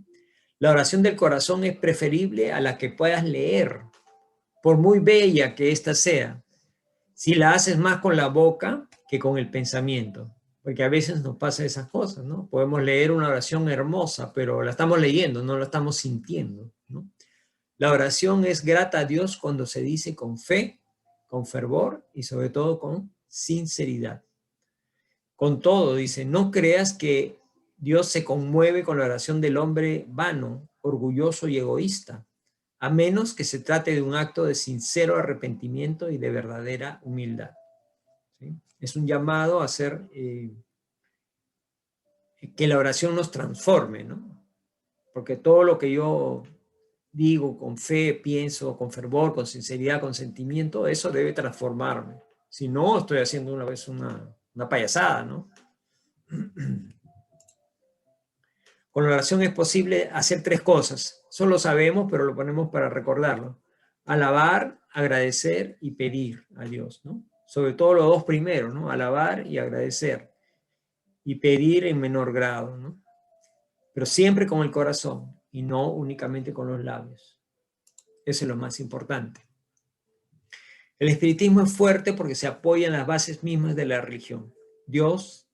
La oración del corazón es preferible a la que puedas leer, por muy bella que ésta sea, si la haces más con la boca que con el pensamiento, porque a veces nos pasa esas cosas, ¿no? Podemos leer una oración hermosa, pero la estamos leyendo, no la estamos sintiendo, ¿no? La oración es grata a Dios cuando se dice con fe, con fervor y sobre todo con sinceridad. Con todo, dice, no creas que Dios se conmueve con la oración del hombre vano, orgulloso y egoísta, a menos que se trate de un acto de sincero arrepentimiento y de verdadera humildad. ¿Sí? Es un llamado a hacer que la oración nos transforme, ¿no? Porque todo lo que yo digo con fe, pienso con fervor, con sinceridad, con sentimiento, eso debe transformarme. Si no, estoy haciendo una vez una payasada, ¿no? Con la oración es posible hacer 3 cosas. Solo sabemos, pero lo ponemos para recordarlo. Alabar, agradecer y pedir a Dios, ¿no? Sobre todo los 2 primeros, ¿no? Alabar y agradecer. Y pedir en menor grado, ¿no? Pero siempre con el corazón y no únicamente con los labios. Eso es lo más importante. El espiritismo es fuerte porque se apoya en las bases mismas de la religión. Dios,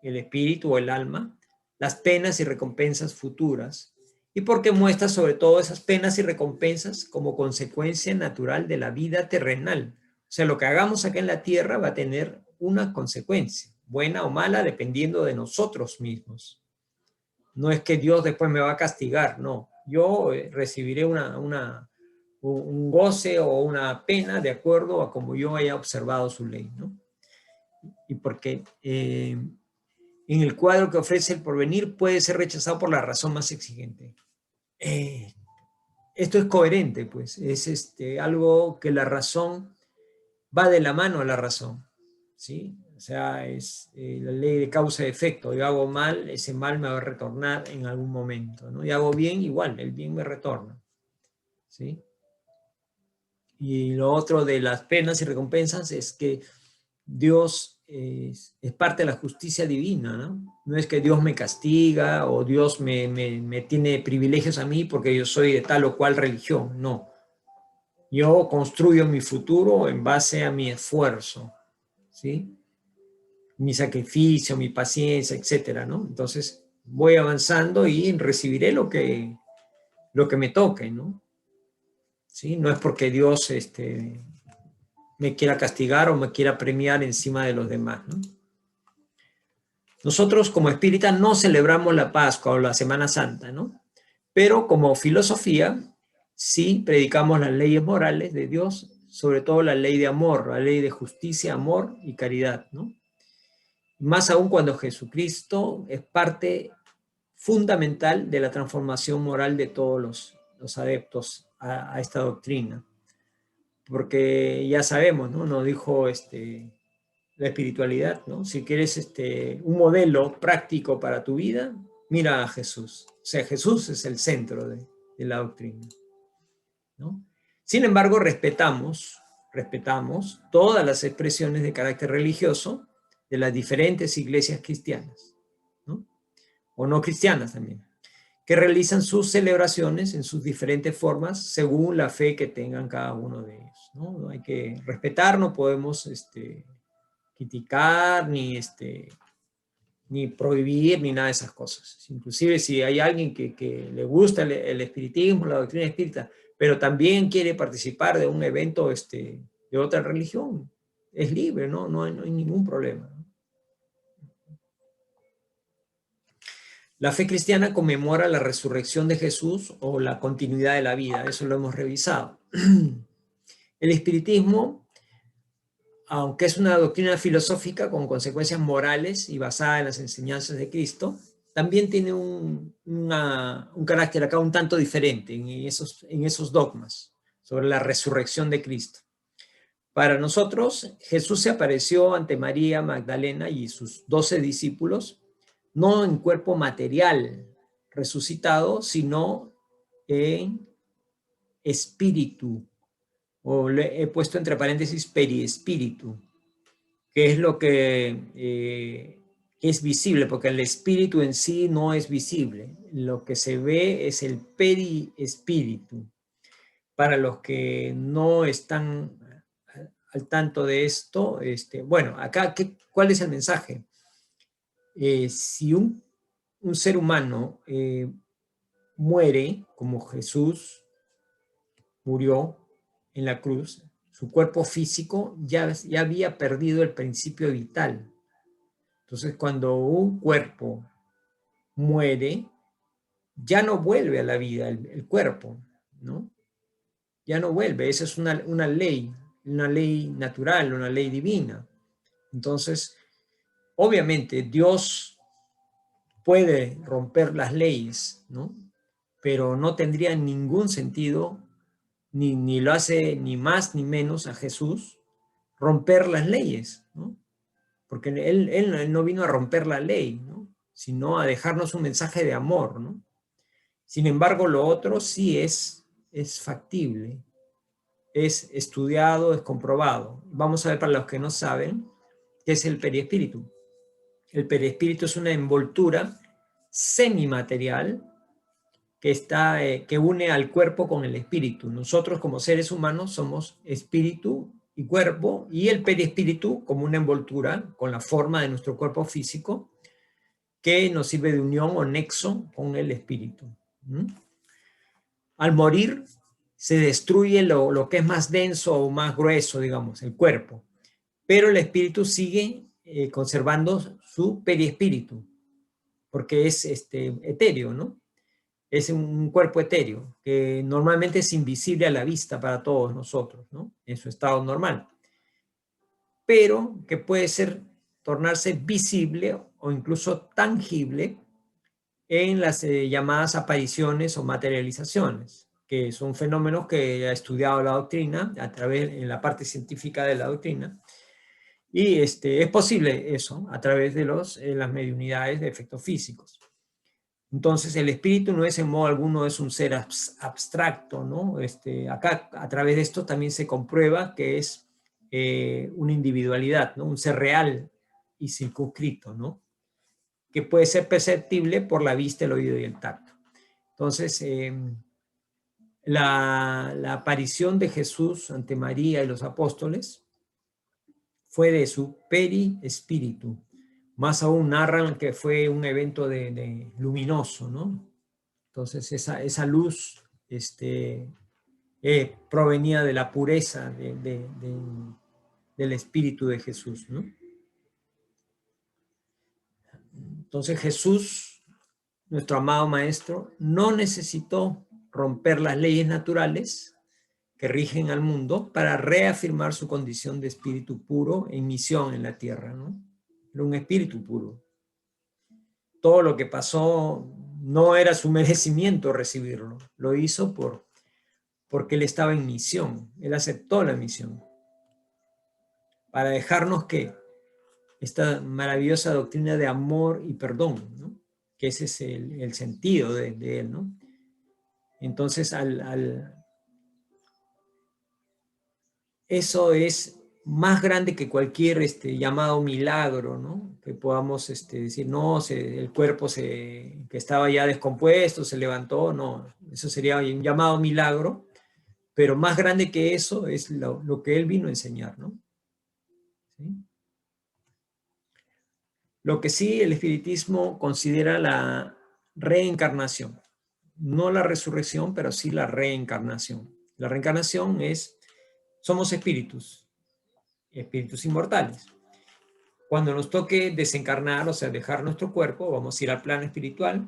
el espíritu o el alma, las penas y recompensas futuras, y porque muestra sobre todo esas penas y recompensas como consecuencia natural de la vida terrenal. O sea, lo que hagamos acá en la tierra va a tener una consecuencia, buena o mala, dependiendo de nosotros mismos. No es que Dios después me va a castigar, no. Yo recibiré un goce o una pena de acuerdo a como yo haya observado su ley, ¿no? Y porque en el cuadro que ofrece el porvenir puede ser rechazado por la razón más exigente. Esto es coherente, pues, es algo que la razón va de la mano a la razón, ¿sí? O sea, es la ley de causa y efecto. Yo hago mal, ese mal me va a retornar en algún momento, ¿no? Y hago bien, igual, el bien me retorna, ¿sí? Y lo otro de las penas y recompensas es que Dios es parte de la justicia divina, ¿no? No es que Dios me castiga o Dios me tiene privilegios a mí porque yo soy de tal o cual religión, no. Yo construyo mi futuro en base a mi esfuerzo, ¿sí? Mi sacrificio, mi paciencia, etcétera, ¿no? Entonces voy avanzando y recibiré lo que me toque, ¿no? ¿Sí? No es porque Dios me quiera castigar o me quiera premiar encima de los demás, ¿no? Nosotros como espíritas no celebramos la Pascua o la Semana Santa, ¿no? Pero como filosofía sí predicamos las leyes morales de Dios, sobre todo la ley de amor, la ley de justicia, amor y caridad, ¿no? Más aún cuando Jesucristo es parte fundamental de la transformación moral de todos los adeptos a esta doctrina. Porque ya sabemos, ¿no? Nos dijo la espiritualidad, ¿no? Si quieres un modelo práctico para tu vida, mira a Jesús. O sea, Jesús es el centro de la doctrina, ¿no? Sin embargo, respetamos todas las expresiones de carácter religioso de las diferentes iglesias cristianas, ¿no? O no cristianas también, que realizan sus celebraciones en sus diferentes formas según la fe que tengan cada uno de ellos, ¿no? Hay que respetar, no podemos criticar, ni prohibir, ni nada de esas cosas. Inclusive si hay alguien que le gusta el espiritismo, la doctrina espírita, pero también quiere participar de un evento de otra religión, es libre, ¿no? No hay ningún problema. La fe cristiana conmemora la resurrección de Jesús o la continuidad de la vida, eso lo hemos revisado. El espiritismo, aunque es una doctrina filosófica con consecuencias morales y basada en las enseñanzas de Cristo, también tiene un carácter acá un tanto diferente en esos dogmas sobre la resurrección de Cristo. Para nosotros, Jesús se apareció ante María Magdalena y sus 12 discípulos, no en cuerpo material resucitado, sino en espíritu, o le he puesto entre paréntesis periespíritu, que es lo que es visible, porque el espíritu en sí no es visible. Lo que se ve es el periespíritu. Para los que no están al tanto de esto, bueno, acá, ¿cuál es el mensaje? Si un ser humano muere, como Jesús murió en la cruz, su cuerpo físico ya había perdido el principio vital. Entonces, cuando un cuerpo muere, ya no vuelve a la vida el cuerpo, ¿no? Ya no vuelve. Esa es una ley natural, una ley divina. Entonces, obviamente, Dios puede romper las leyes, ¿no? Pero no tendría ningún sentido, ni lo hace ni más ni menos a Jesús, romper las leyes, ¿no? porque él no vino a romper la ley, ¿no? Sino a dejarnos un mensaje de amor, ¿no? Sin embargo, lo otro sí es factible, es estudiado, es comprobado. Vamos a ver para los que no saben qué es el perispíritu. El perispíritu es una envoltura semimaterial que une al cuerpo con el espíritu. Nosotros como seres humanos somos espíritu y cuerpo, y el perispíritu como una envoltura con la forma de nuestro cuerpo físico que nos sirve de unión o nexo con el espíritu. Al morir se destruye lo que es más denso o más grueso, digamos, el cuerpo, pero el espíritu sigue conservando su perispíritu, porque es etéreo, ¿no? Es un cuerpo etéreo, que normalmente es invisible a la vista para todos nosotros, ¿no? En su estado normal. Pero que puede tornarse visible o incluso tangible en las llamadas apariciones o materializaciones, que son fenómenos que ha estudiado la doctrina en la parte científica de la doctrina. Y es posible eso a través de las mediunidades de efectos físicos. Entonces el espíritu no es en modo alguno es un ser abstracto, ¿no? Acá a través de esto también se comprueba que es una individualidad, ¿no? Un ser real y circunscrito, ¿no? Que puede ser perceptible por la vista, el oído y el tacto. Entonces, la aparición de Jesús ante María y los apóstoles fue de su perispíritu. Más aún narran que fue un evento de luminoso, ¿no? Entonces esa luz provenía de la pureza del espíritu de Jesús, ¿no? Entonces Jesús, nuestro amado maestro, no necesitó romper las leyes naturales que rigen al mundo para reafirmar su condición de espíritu puro en misión en la tierra, ¿no? Era un espíritu puro. Todo lo que pasó no era su merecimiento recibirlo, lo hizo porque él estaba en misión, él aceptó la misión para dejarnos que esta maravillosa doctrina de amor y perdón, ¿no? Que ese es el sentido de él, ¿no? Entonces, eso es más grande que cualquier llamado milagro, ¿no? Que podamos decir, no, el cuerpo que estaba ya descompuesto, se levantó, no, eso sería un llamado milagro, pero más grande que eso es lo que él vino a enseñar, ¿no? ¿Sí? Lo que sí el espiritismo considera la reencarnación, no la resurrección, pero sí la reencarnación. La reencarnación somos espíritus inmortales. Cuando nos toque desencarnar, o sea, dejar nuestro cuerpo, vamos a ir al plano espiritual,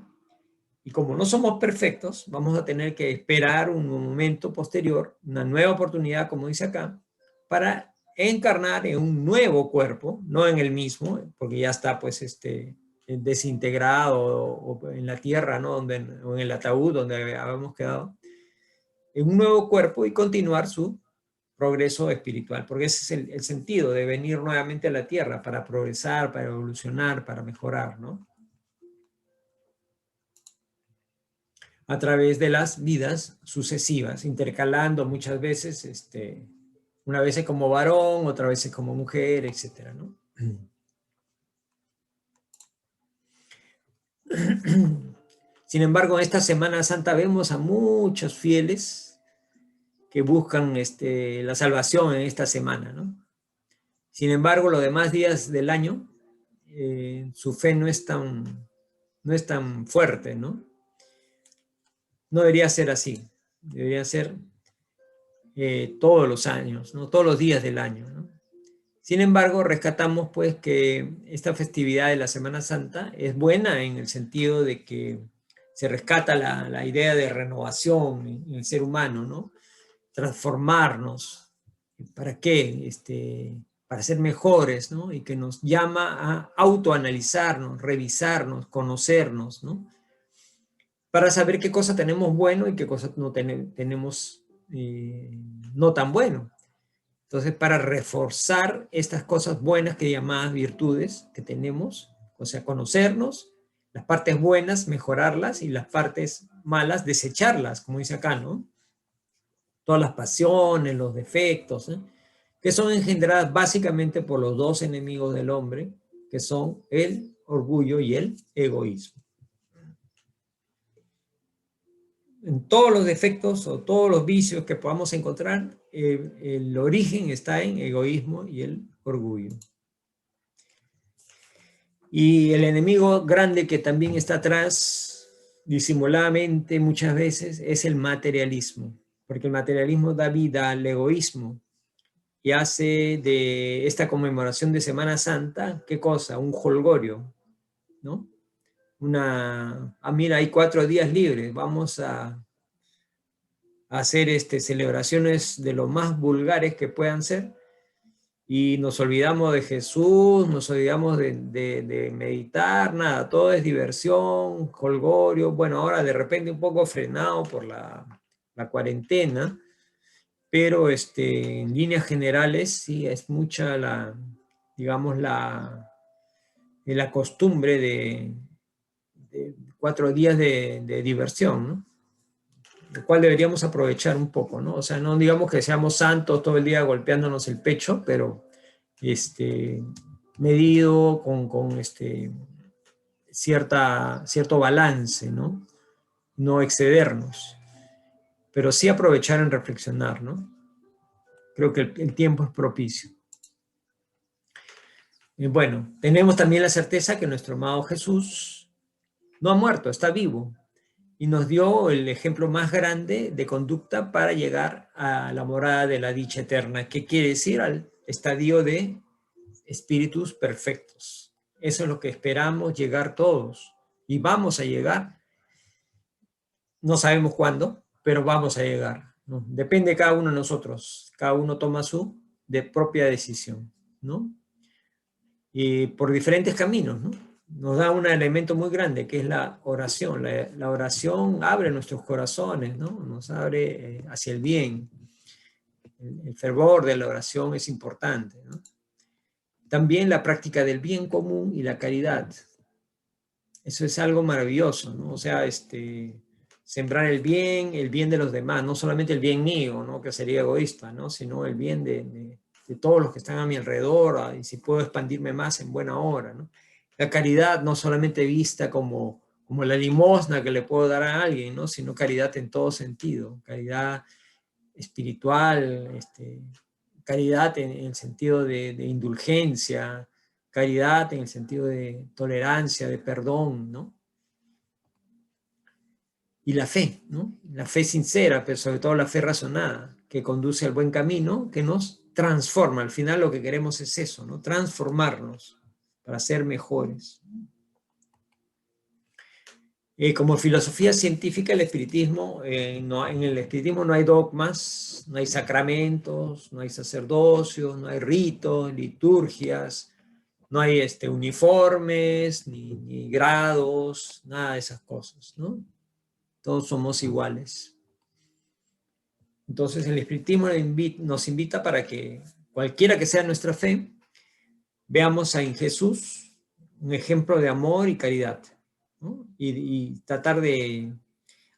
y como no somos perfectos, vamos a tener que esperar un momento posterior, una nueva oportunidad, como dice acá, para encarnar en un nuevo cuerpo, no en el mismo, porque ya está pues desintegrado o en la tierra, ¿no? O en el ataúd donde habíamos quedado, en un nuevo cuerpo y continuar su progreso espiritual, porque ese es el sentido de venir nuevamente a la tierra, para progresar, para evolucionar, para mejorar, ¿no? A través de las vidas sucesivas, intercalando muchas veces, una vez como varón, otra vez como mujer, etcétera, ¿no? Sin embargo, en esta Semana Santa vemos a muchos fieles que buscan la salvación en esta semana, ¿no? Sin embargo, los demás días del año, su fe no es tan fuerte, ¿no? No debería ser así. Debería ser todos los años, ¿no? Todos los días del año, ¿no? Sin embargo, rescatamos pues que esta festividad de la Semana Santa es buena en el sentido de que se rescata la idea de renovación en el ser humano, ¿no? Transformarnos. ¿Para qué? Para ser mejores, ¿no? Y que nos llama a autoanalizarnos, revisarnos, conocernos, ¿no? Para saber qué cosa tenemos bueno y qué cosas no tenemos no tan bueno. Entonces, para reforzar estas cosas buenas que llamadas virtudes que tenemos, o sea, conocernos, las partes buenas, mejorarlas, y las partes malas, desecharlas, como dice acá, ¿no? Todas las pasiones, los defectos, ¿eh? Que son engendradas básicamente por los dos enemigos del hombre, que son el orgullo y el egoísmo. En todos los defectos o todos los vicios que podamos encontrar, el origen está en egoísmo y el orgullo. Y el enemigo grande que también está atrás, disimuladamente muchas veces, es el materialismo, porque el materialismo da vida al egoísmo y hace de esta conmemoración de Semana Santa, ¿qué cosa? Un jolgorio, ¿no? Mira, hay 4 días libres, vamos a hacer celebraciones de lo más vulgares que puedan ser, y nos olvidamos de Jesús, nos olvidamos de meditar, nada, todo es diversión, jolgorio. Bueno, ahora de repente un poco frenado por la cuarentena, pero en líneas generales sí es mucha digamos, la costumbre de 4 días de diversión, ¿no? Lo cual deberíamos aprovechar un poco, ¿no? O sea, no digamos que seamos santos todo el día golpeándonos el pecho, pero medido con cierto balance, ¿no? No excedernos, pero sí aprovechar en reflexionar, ¿no? Creo que el tiempo es propicio. Bueno, tenemos también la certeza que nuestro amado Jesús no ha muerto, está vivo, y nos dio el ejemplo más grande de conducta para llegar a la morada de la dicha eterna. ¿Qué quiere decir? Al estadio de espíritus perfectos. Eso es lo que esperamos llegar todos, y vamos a llegar. No sabemos cuándo, pero vamos a llegar, ¿no? Depende de cada uno de nosotros. Cada uno toma su propia decisión, ¿no? Y por diferentes caminos, ¿no? Nos da un elemento muy grande que es la oración. La oración abre nuestros corazones, ¿no? Nos abre hacia el bien. El fervor de la oración es importante, ¿no? También la práctica del bien común y la caridad. Eso es algo maravilloso, ¿no? O sea, sembrar el bien de los demás, no solamente el bien mío, ¿no? Que sería egoísta, ¿no? Sino el bien de todos los que están a mi alrededor, y si puedo expandirme más en buena hora, ¿no? La caridad no solamente vista como la limosna que le puedo dar a alguien, ¿no? Sino caridad en todo sentido, caridad espiritual, caridad en el sentido de indulgencia, caridad en el sentido de tolerancia, de perdón, ¿no? Y la fe, ¿no? La fe sincera, pero sobre todo la fe razonada, que conduce al buen camino, que nos transforma. Al final lo que queremos es eso, ¿no? Transformarnos para ser mejores. Como filosofía científica, el espiritismo, en el espiritismo no hay dogmas, no hay sacramentos, no hay sacerdocios, no hay ritos, liturgias, no hay uniformes, ni grados, nada de esas cosas, ¿no? Todos somos iguales. Entonces el espiritismo nos invita para que cualquiera que sea nuestra fe, veamos en Jesús un ejemplo de amor y caridad, ¿no? Y tratar de,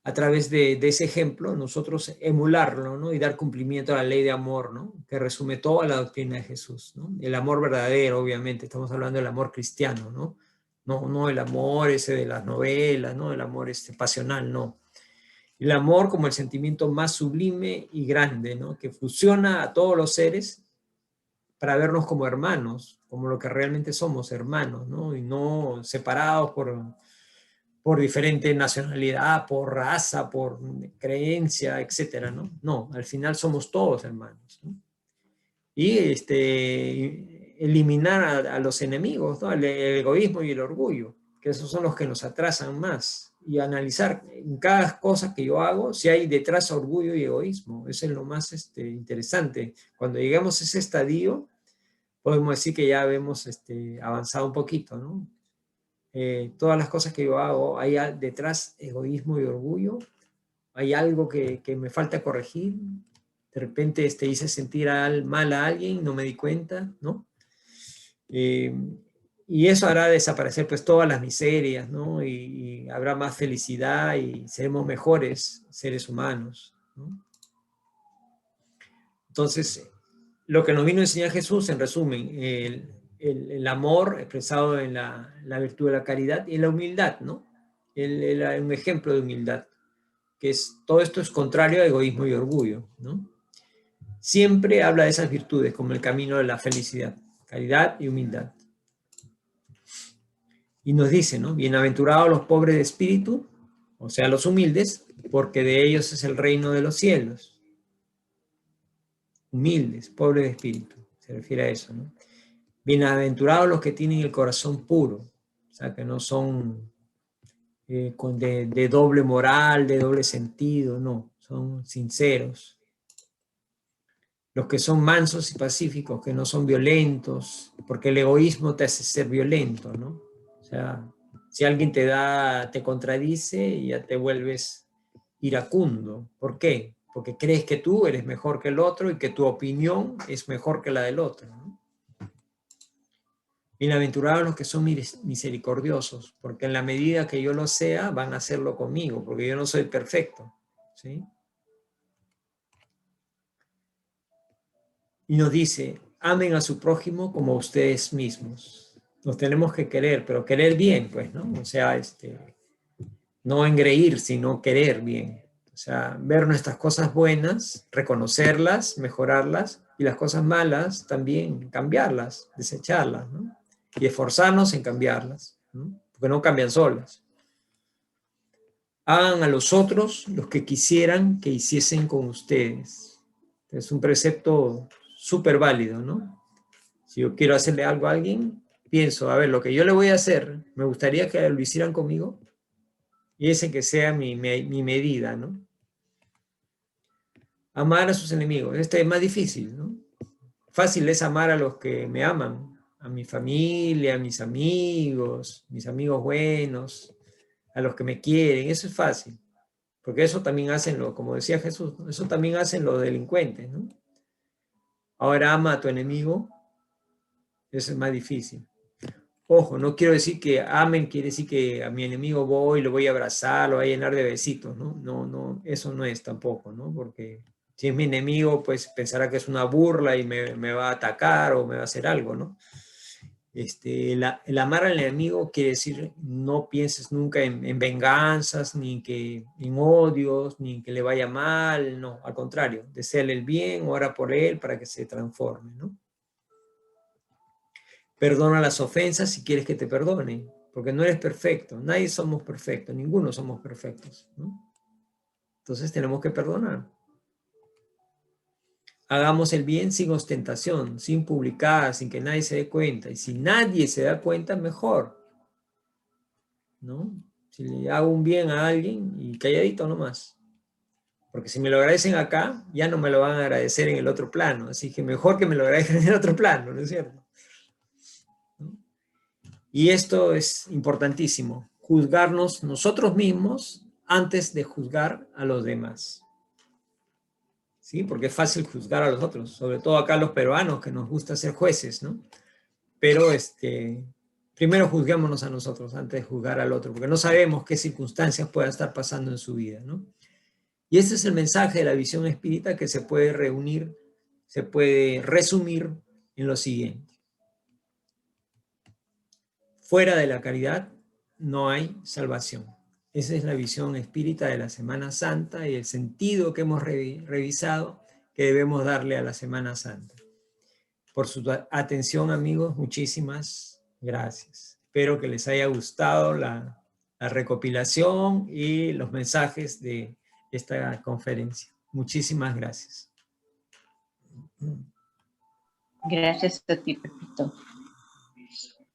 a través de ese ejemplo, nosotros emularlo, ¿no? Y dar cumplimiento a la ley de amor, ¿no? Que resume toda la doctrina de Jesús, ¿no? El amor verdadero, obviamente, estamos hablando del amor cristiano, ¿no? No el amor ese de las novelas, ¿no? El amor pasional, no. El amor como el sentimiento más sublime y grande, ¿no? Que fusiona a todos los seres para vernos como hermanos, como lo que realmente somos, hermanos, ¿no? Y no separados por diferente nacionalidad, por raza, por creencia, etcétera, ¿no? No, al final somos todos hermanos, ¿no? Y eliminar a los enemigos, ¿no? El egoísmo y el orgullo, que esos son los que nos atrasan más, y analizar en cada cosa que yo hago si hay detrás orgullo y egoísmo. Eso es lo más interesante. Cuando llegamos a ese estadio, podemos decir que ya hemos avanzado un poquito, ¿no? Todas las cosas que yo hago, hay detrás egoísmo y orgullo, hay algo que me falta corregir, de repente hice sentir mal a alguien, no me di cuenta, ¿no? Y eso hará desaparecer pues todas las miserias, ¿no? Y habrá más felicidad y seremos mejores seres humanos, ¿no? Entonces, lo que nos vino a enseñar Jesús, en resumen, el amor expresado en la virtud de la caridad y la humildad, ¿no? Él era un ejemplo de humildad, que todo esto es contrario a egoísmo y orgullo, ¿no? Siempre habla de esas virtudes como el camino de la felicidad, caridad y humildad. Y nos dice, ¿no? Bienaventurados los pobres de espíritu, o sea, los humildes, porque de ellos es el reino de los cielos. Humildes, pobres de espíritu, se refiere a eso, ¿no? Bienaventurados los que tienen el corazón puro, o sea, que no son de doble moral, de doble sentido, no, son sinceros. Los que son mansos y pacíficos, que no son violentos, porque el egoísmo te hace ser violento, ¿no? O sea, si alguien te contradice, ya te vuelves iracundo. ¿Por qué? Porque crees que tú eres mejor que el otro y que tu opinión es mejor que la del otro, ¿no? Bienaventurados los que son misericordiosos, porque en la medida que yo lo sea, van a hacerlo conmigo, porque yo no soy perfecto, ¿sí? Y nos dice, amen a su prójimo como ustedes mismos. Nos tenemos que querer, pero querer bien, pues, ¿no? O sea, no engreír, sino querer bien. O sea, ver nuestras cosas buenas, reconocerlas, mejorarlas, y las cosas malas también cambiarlas, desecharlas, ¿no? Y esforzarnos en cambiarlas, ¿no? Porque no cambian solas. Hagan a los otros los que quisieran que hiciesen con ustedes. Es un precepto súper válido, ¿no? Si yo quiero hacerle algo a alguien, pienso, a ver, lo que yo le voy a hacer, me gustaría que lo hicieran conmigo, y ese que sea mi medida, ¿no? Amar a sus enemigos. Este es más difícil, ¿no? Fácil es amar a los que me aman, a mi familia, a mis amigos buenos, a los que me quieren. Eso es fácil, porque eso también hacen, como decía Jesús, ¿no? Eso también hacen los delincuentes, ¿no? Ahora ama a tu enemigo, eso es más difícil. Ojo, no quiero decir que amen, quiere decir que a mi enemigo lo voy a abrazar, lo voy a llenar de besitos, ¿no? No, no, eso no es tampoco, ¿no? Porque si es mi enemigo, pues pensará que es una burla y me va a atacar o me va a hacer algo, ¿no? El amar al enemigo quiere decir no pienses nunca en venganzas, ni en odios, ni en que le vaya mal, no, al contrario, deséale el bien, ora por él para que se transforme, ¿no? Perdona las ofensas si quieres que te perdonen, porque no eres perfecto, nadie somos perfectos, ninguno somos perfectos, ¿no? Entonces tenemos que perdonar. Hagamos el bien sin ostentación, sin publicar, sin que nadie se dé cuenta. Y si nadie se da cuenta, mejor, ¿no? Si le hago un bien a alguien y calladito nomás. Porque si me lo agradecen acá, ya no me lo van a agradecer en el otro plano. Así que mejor que me lo agradezcan en el otro plano, ¿no es cierto? ¿No? Y esto es importantísimo, juzgarnos nosotros mismos antes de juzgar a los demás. ¿Sí? Porque es fácil juzgar a los otros, sobre todo acá los peruanos que nos gusta ser jueces, ¿no? Pero primero juzguémonos a nosotros antes de juzgar al otro, porque no sabemos qué circunstancias puedan estar pasando en su vida, ¿no? Y este es el mensaje de la visión espírita que se puede reunir, se puede resumir en lo siguiente. Fuera de la caridad no hay salvación. Esa es la visión espírita de la Semana Santa y el sentido que hemos revisado que debemos darle a la Semana Santa. Por su atención, amigos, muchísimas gracias. Espero que les haya gustado la recopilación y los mensajes de esta conferencia. Muchísimas gracias. Gracias a ti, Pepito.